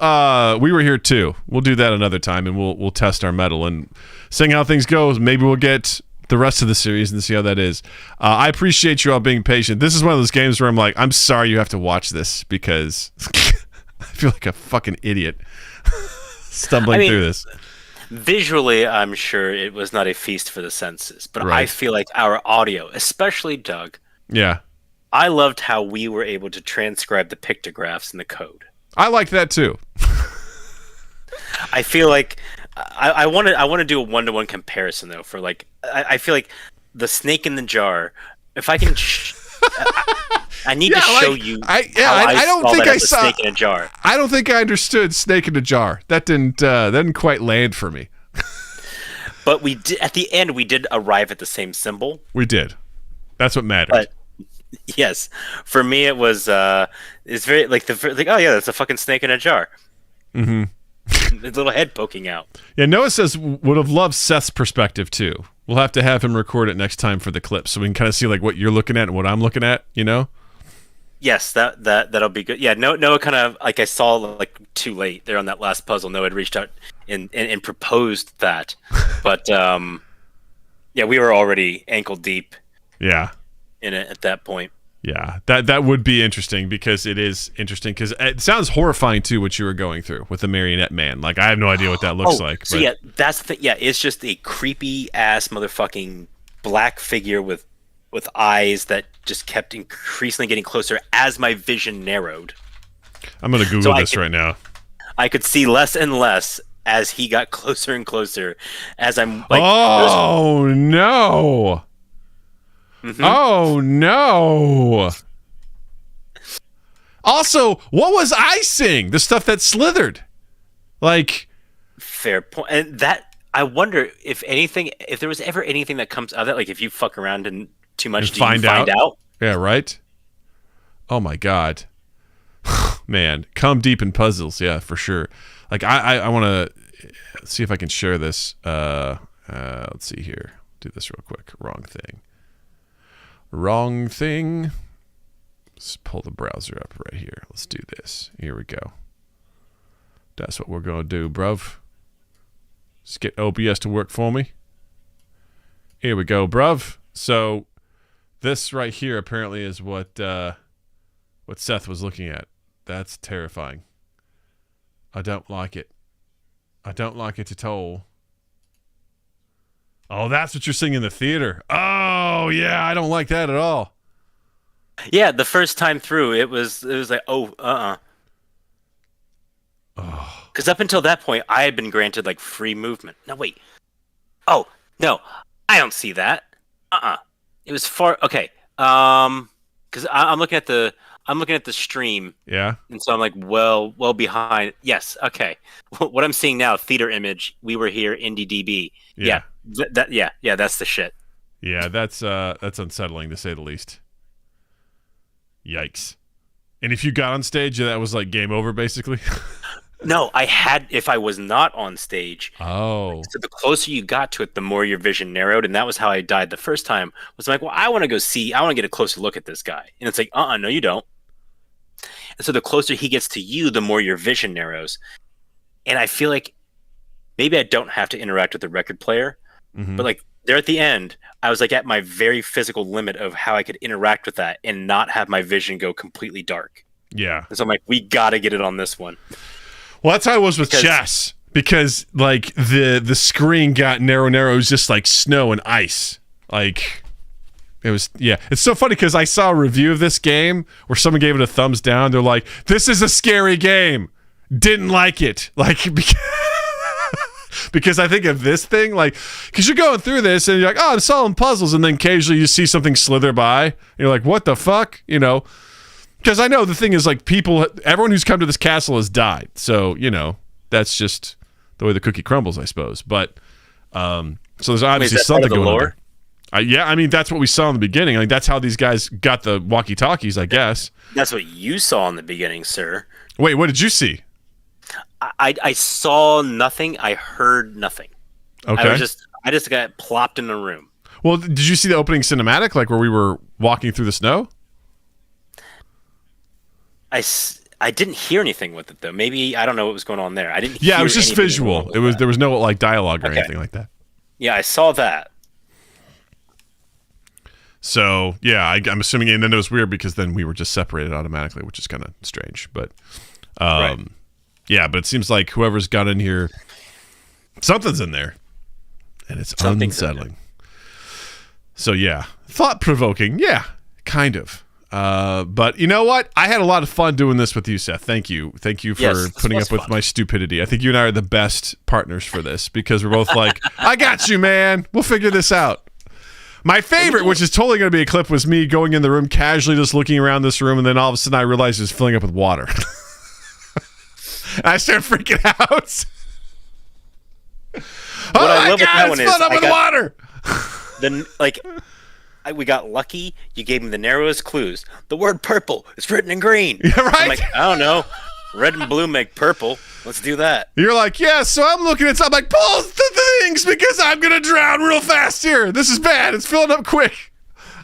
A: We Were Here Too. We'll do that another time, and we'll test our mettle and seeing how things go. Maybe we'll get the rest of the series and see how that is. I appreciate you all being patient. This is one of those games where I'm like, I'm sorry you have to watch this, because I feel like a fucking idiot stumbling through this.
D: Visually, I'm sure it was not a feast for the senses, but
A: Right.
D: I feel like our audio, especially Doug,
A: Yeah.
D: I loved how we were able to transcribe the pictographs in the code.
A: I like that too.
D: I feel like I want to do a 1-to-1 comparison though. For like, I feel like the snake in the jar. If I can, I need to show you.
A: I don't think I saw
D: snake in a jar.
A: I don't think I understood snake in a jar. That didn't quite land for me.
D: But we did at the end. We did arrive at the same symbol.
A: We did. That's what mattered.
D: But yes, for me it was. It's very like oh yeah, that's a fucking snake in a jar. Mm-hmm. His little head poking out.
A: Yeah, Noah says would have loved Seth's perspective too. We'll have to have him record it next time for the clip, so we can kind of see like what you're looking at and what I'm looking at. You know.
D: Yes, that'll be good. Yeah, Noah kind of like I saw like too late there on that last puzzle. Noah had reached out and proposed that, but yeah, we were already ankle deep.
A: Yeah.
D: In it at that point.
A: Yeah, that would be interesting because it is interesting because it sounds horrifying too what you were going through with the marionette man. Like I have no idea what that looks like.
D: So yeah, that's the thing. Yeah, it's just a creepy ass motherfucking black figure with eyes that just kept increasingly getting closer as my vision narrowed.
A: I'm gonna Google this right now.
D: I could see less and less as he got closer and closer as I'm like.
A: Oh no. Mm-hmm. Oh no! Also, what was icing? The stuff that slithered. Like,
D: fair point. And that I wonder if there was ever anything that comes out of that. Like, if you fuck around and too much, do you find out?
A: Yeah, right. Oh my god, man, come deep in puzzles. Yeah, for sure. Like, I want to see if I can share this. Let's see here. Do this real quick. Wrong thing. Let's pull the browser up right here. Let's do this. Here we go. That's what we're going to do, bruv. Let's get OBS to work for me. Here we go, bruv. So this right here apparently is what Seth was looking at. That's terrifying. I don't like it. I don't like it at all. Oh, that's what you're seeing in the theater. Oh, yeah, I don't like that at all.
D: Yeah, the first time through, it was like, oh. Because up until that point, I had been granted like free movement. No, wait. Oh, no, I don't see that. It was far. Okay. Because I'm looking at the stream.
A: Yeah.
D: And so I'm like, well behind. Yes. Okay. What I'm seeing now, theater image. We were here, IndieDB. Yeah. That's the shit.
A: Yeah, that's unsettling to say the least. Yikes. And if you got on stage, that was like game over, basically.
D: No, I had. If I was not on stage,
A: so
D: the closer you got to it, the more your vision narrowed, and that was how I died the first time. Was like, well, I want to go see. I want to get a closer look at this guy, and it's like, no, you don't. And so the closer he gets to you, the more your vision narrows. And I feel like maybe I don't have to interact with the record player. Mm-hmm. But like there at the end, I was like at my very physical limit of how I could interact with that and not have my vision go completely dark.
A: Yeah.
D: And so I'm like, we got to get it on this one.
A: Well, that's how it was with chess because like the screen got narrow. It was just like snow and ice. Like it was, yeah. It's so funny because I saw a review of this game where someone gave it a thumbs down. They're like, this is a scary game. Didn't like it. Like, because I think of this thing, like, because you're going through this and you're like, I'm solving puzzles, and then occasionally you see something slither by, and you're like, what the fuck, you know? Because I know the thing is, like, everyone who's come to this castle has died, so you know that's just the way the cookie crumbles, I suppose. But so there's obviously something going on there. Yeah, I mean that's what we saw in the beginning. I mean that's how these guys got the walkie-talkies, I guess.
D: That's what you saw in the beginning, sir.
A: Wait, what did you see?
D: I saw nothing. I heard nothing.
A: Okay.
D: I just got plopped in a room.
A: Well, did you see the opening cinematic, like where we were walking through the snow?
D: I didn't hear anything with it though. Maybe I don't know what was going on there. I didn't.
A: Yeah, it was just visual. There was no like dialogue or anything like that.
D: Yeah, I saw that.
A: So yeah, I'm assuming, and then it was weird because then we were just separated automatically, which is kind of strange. But
D: right.
A: Yeah, but it seems like whoever's got in here, something's in there, and it's unsettling. So yeah, thought-provoking. Yeah, kind of. But you know what? I had a lot of fun doing this with you, Seth. Thank you for putting up with my stupidity. I think you and I are the best partners for this because we're both like, I got you, man. We'll figure this out. My favorite, which is totally going to be a clip, was me going in the room casually, just looking around this room, and then all of a sudden I realized it was filling up with water. And I started freaking out.
C: What I love with that one is
A: filling up with water.
C: We got lucky. You gave me the narrowest clues. The word purple is written in green.
A: Yeah, right?
C: I'm like, I don't know. Red and blue make purple. Let's do that.
A: You're like, yeah, so I'm looking at something. I'm like, pull the things because I'm going to drown real fast here. This is bad. It's filling up quick.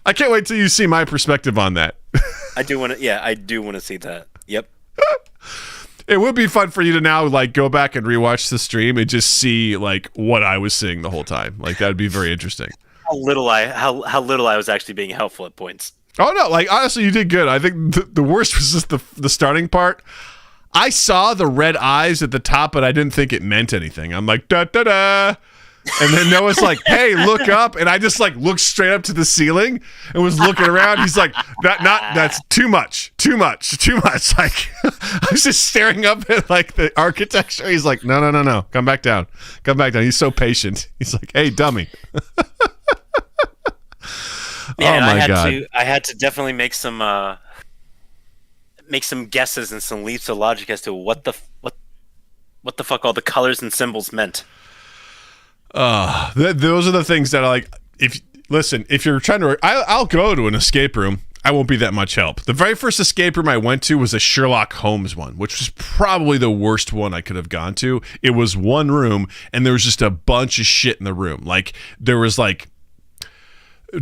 A: I can't wait till you see my perspective on that.
C: I do want to see that. Yep.
A: It would be fun for you to now like go back and rewatch the stream and just see like what I was seeing the whole time. Like that would be very interesting.
C: How little I was actually being helpful at points.
A: Oh no, like honestly you did good. I think the worst was just the starting part. I saw the red eyes at the top, but I didn't think it meant anything. I'm like, da da da. And then Noah's like, hey, look up. And I just like looked straight up to the ceiling and was looking around. He's like, that's too much. Like I was just staring up at like the architecture. He's like, no. Come back down. He's so patient. He's like, hey, dummy.
C: Man,
A: oh my God.
C: I had to definitely make some guesses and some leaps of logic as to what the fuck all the colors and symbols meant.
A: Those are the things that are like, if you're trying to, I'll go to an escape room. I won't be that much help. The very first escape room I went to was a Sherlock Holmes one, which was probably the worst one I could have gone to. It was one room and there was just a bunch of shit in the room. Like there was like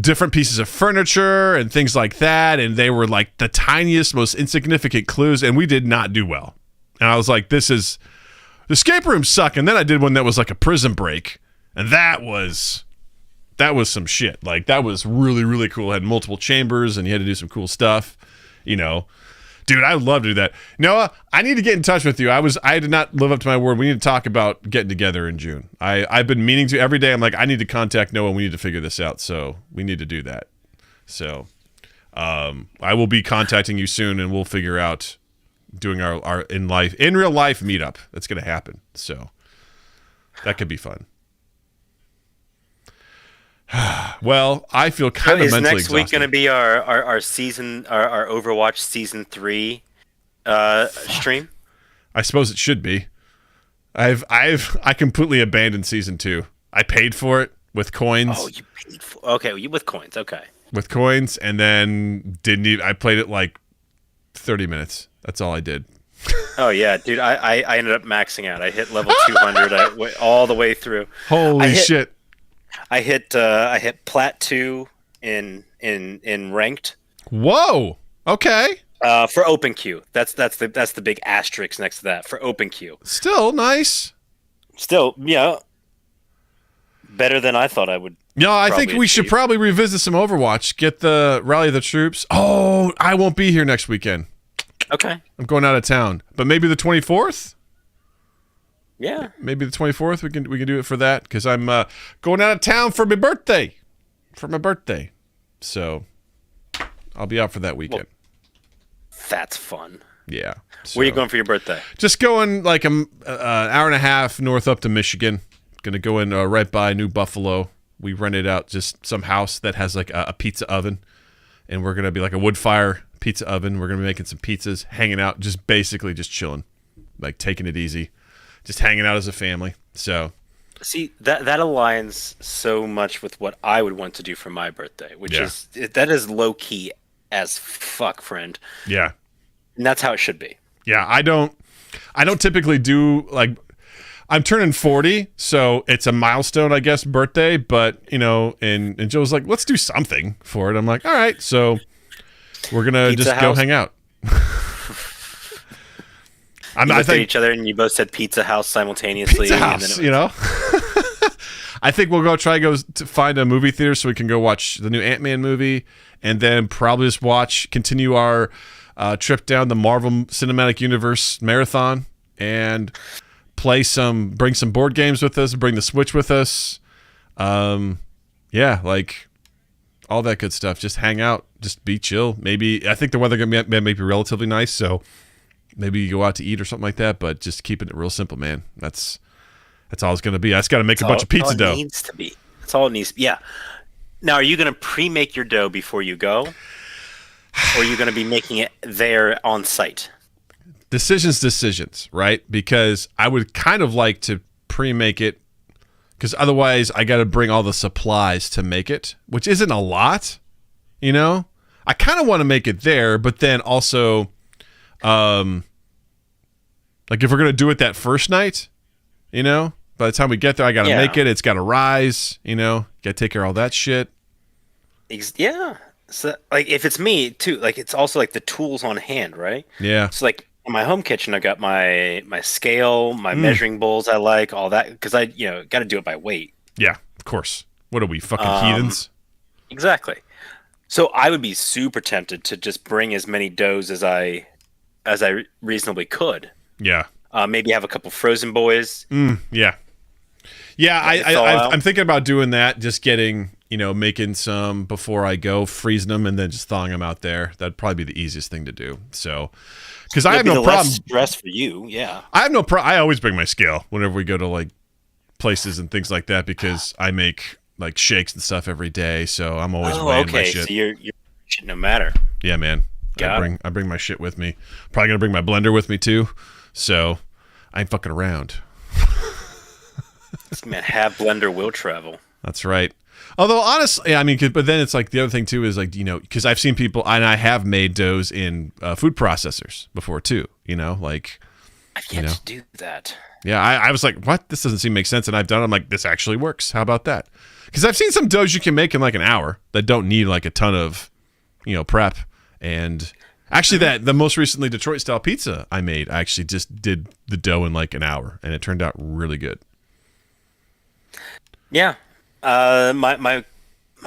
A: different pieces of furniture and things like that. And they were like the tiniest, most insignificant clues. And we did not do well. And I was like, the escape rooms suck. And then I did one that was like a prison break. And that was some shit. Like that was really, really cool. It had multiple chambers and you had to do some cool stuff, you know. Dude, I'd love to do that. Noah, I need to get in touch with you. I did not live up to my word. We need to talk about getting together in June. I've been meaning to every day. I'm like, I need to contact Noah. We need to figure this out. So we need to do that. So I will be contacting you soon and we'll figure out doing our in real life meetup. That's going to happen. So that could be fun. Well, I feel kind of mentally exhausted.
C: Is next week going to be our season, our Overwatch season 3 stream?
A: I suppose it should be. I completely abandoned season 2. I paid for it with coins.
C: Oh, you paid for with coins. Okay.
A: With coins, and then I played it like 30 minutes. That's all I did.
C: Oh yeah, dude! I ended up maxing out. I hit level 200. I went all the way through.
A: Holy shit!
C: I hit plat 2 in ranked.
A: Whoa. Okay.
C: For open queue. That's the big asterisk next to that for open queue.
A: Still nice.
C: Still, yeah. Better than I thought I would.
A: No, I think we should probably revisit some Overwatch. Get the Rally of the Troops. Oh, I won't be here next weekend.
C: Okay.
A: I'm going out of town, but maybe the 24th.
C: Yeah. Maybe
A: the 24th we can do it for that because I'm going out of town for my birthday. So I'll be out for that weekend.
C: Well, that's fun.
A: Yeah. So,
C: where are you going for your birthday?
A: Just going like an hour and a half north up to Michigan. Gonna go in right by New Buffalo. We rented out just some house that has like a pizza oven, and we're gonna be like a wood fire pizza oven. We're gonna be making some pizzas, hanging out, just chilling, like taking it easy. Just hanging out as a family. So,
C: see that aligns so much with what I would want to do for my birthday, which is low key as fuck, friend.
A: Yeah,
C: and that's how it should be.
A: Yeah, I don't typically do like. I'm turning 40, so it's a milestone, I guess, birthday. But you know, and Joe's like, let's do something for it. I'm like, all right, so we're gonna
C: Pizza
A: just
C: house.
A: go hang out.
C: You looked at each other and you both said Pizza House simultaneously.
A: Pizza House, you know. I think we'll go to find a movie theater so we can go watch the new Ant-Man movie, and then probably just continue our trip down the Marvel Cinematic Universe marathon, and bring some board games with us, bring the Switch with us. Yeah, like all that good stuff. Just hang out, just be chill. Maybe I think the weather may be relatively nice, so maybe you go out to eat or something like that. But just keeping it real simple, man. That's all it's gonna be. I just got to make a bunch of pizza dough.
D: Needs to be. That's all it needs. Yeah. Now, are you gonna pre-make your dough before you go, or are you gonna be making it there on site?
A: Decisions, right? Because I would kind of like to pre-make it, because otherwise I got to bring all the supplies to make it, which isn't a lot, you know? I kind of want to make it there, but then also, like if we're going to do it that first night, you know, by the time we get there, I got to make it. It's got to rise, you know, got to take care of all that shit.
D: Yeah. So, like, if it's me, too, like, it's also, like, the tools on hand, right?
A: Yeah.
D: So, like, in my home kitchen, I got my scale, my measuring bowls I like, all that, because I, got to do it by weight.
A: Yeah, of course. What are we, fucking heathens?
D: Exactly. So I would be super tempted to just bring as many doughs as I reasonably could.
A: Yeah.
D: Maybe have a couple frozen boys.
A: Yeah. Yeah, I'm thinking about doing that, just getting, making some before I go, freezing them, and then just thawing them out there. That'd probably be the easiest thing to do. So, because I have no problem.
D: Less stress for you, yeah.
A: I have no problem. I always bring my scale whenever we go to like places and things like that, because I make like shakes and stuff every day. So I'm always weighing my shit.
D: So you're shit no matter.
A: Yeah, man. I bring my shit with me. Probably gonna bring my blender with me too. So I ain't fucking around.
D: Man, have blender will travel.
A: That's right. Although honestly, I mean, but then it's like the other thing too is like, because I've seen people, and I have made doughs in food processors before too. Like
D: I've yet to do that.
A: Yeah, I was like, what? This doesn't seem to make sense, and I've done it. I'm like, this actually works. How about that? Because I've seen some doughs you can make in like an hour that don't need like a ton of, prep. And actually, the most recently Detroit style pizza I made, I actually just did the dough in like an hour, and it turned out really good.
D: Yeah. My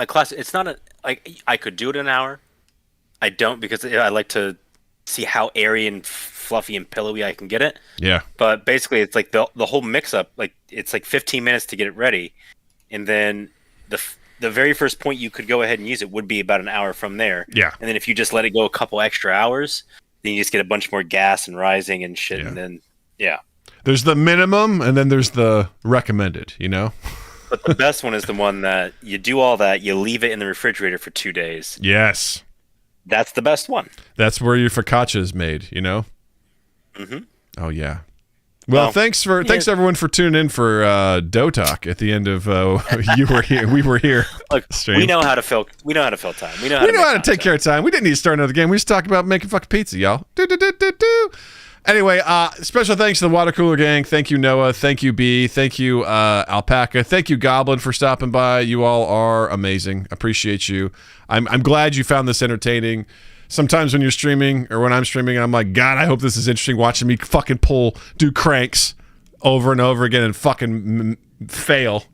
D: class, it's not I could do it in an hour. I don't, because I like to see how airy and fluffy and pillowy I can get it.
A: Yeah.
D: But basically it's like the whole mix up, like it's like 15 minutes to get it ready. And then the very first point you could go ahead and use it would be about an hour from there.
A: Yeah.
D: And then if you just let it go a couple extra hours, then you just get a bunch more gas and rising and shit. Yeah. And then, yeah.
A: There's the minimum, and then there's the recommended,
D: But the best one is the one that you do all that, you leave it in the refrigerator for 2 days.
A: Yes.
D: That's the best one.
A: That's where your focaccia is made,
D: Mm-hmm.
A: Oh, yeah. Well, thanks everyone for tuning in for Dough Talk at the end of you were here, we were here.
D: Look, we know how to fill time. We know how to
A: take care of time. We didn't need to start another game. We just talked about making fucking pizza, y'all. Do. Anyway, special thanks to the Water Cooler Gang. Thank you, Noah. Thank you, B. Thank you, Alpaca. Thank you, Goblin, for stopping by. You all are amazing. Appreciate you. I'm glad you found this entertaining. Sometimes when you're streaming, or when I'm streaming, I'm like, God, I hope this is interesting, watching me fucking do cranks over and over again and fucking fail,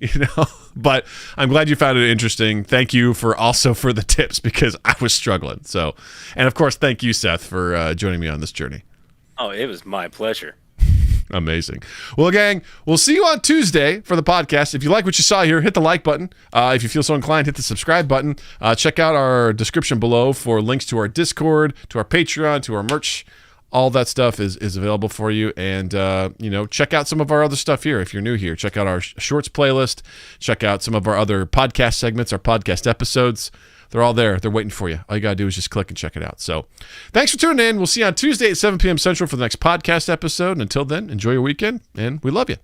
A: But I'm glad you found it interesting. Thank you for the tips, because I was struggling. So, and of course, thank you, Seth, for joining me on this journey.
D: Oh, it was my pleasure.
A: Amazing. Well, gang, we'll see you on Tuesday for the podcast. If you like what you saw here, hit the like button. If you feel so inclined, hit the subscribe button. Check out our description below for links to our Discord, to our Patreon, to our merch. All that stuff is available for you. And, check out some of our other stuff here. If you're new here, check out our shorts playlist. Check out some of our other podcast segments, our podcast episodes. They're all there. They're waiting for you. All you got to do is just click and check it out. So thanks for tuning in. We'll see you on Tuesday at 7 p.m. Central for the next podcast episode. And until then, enjoy your weekend, and we love you.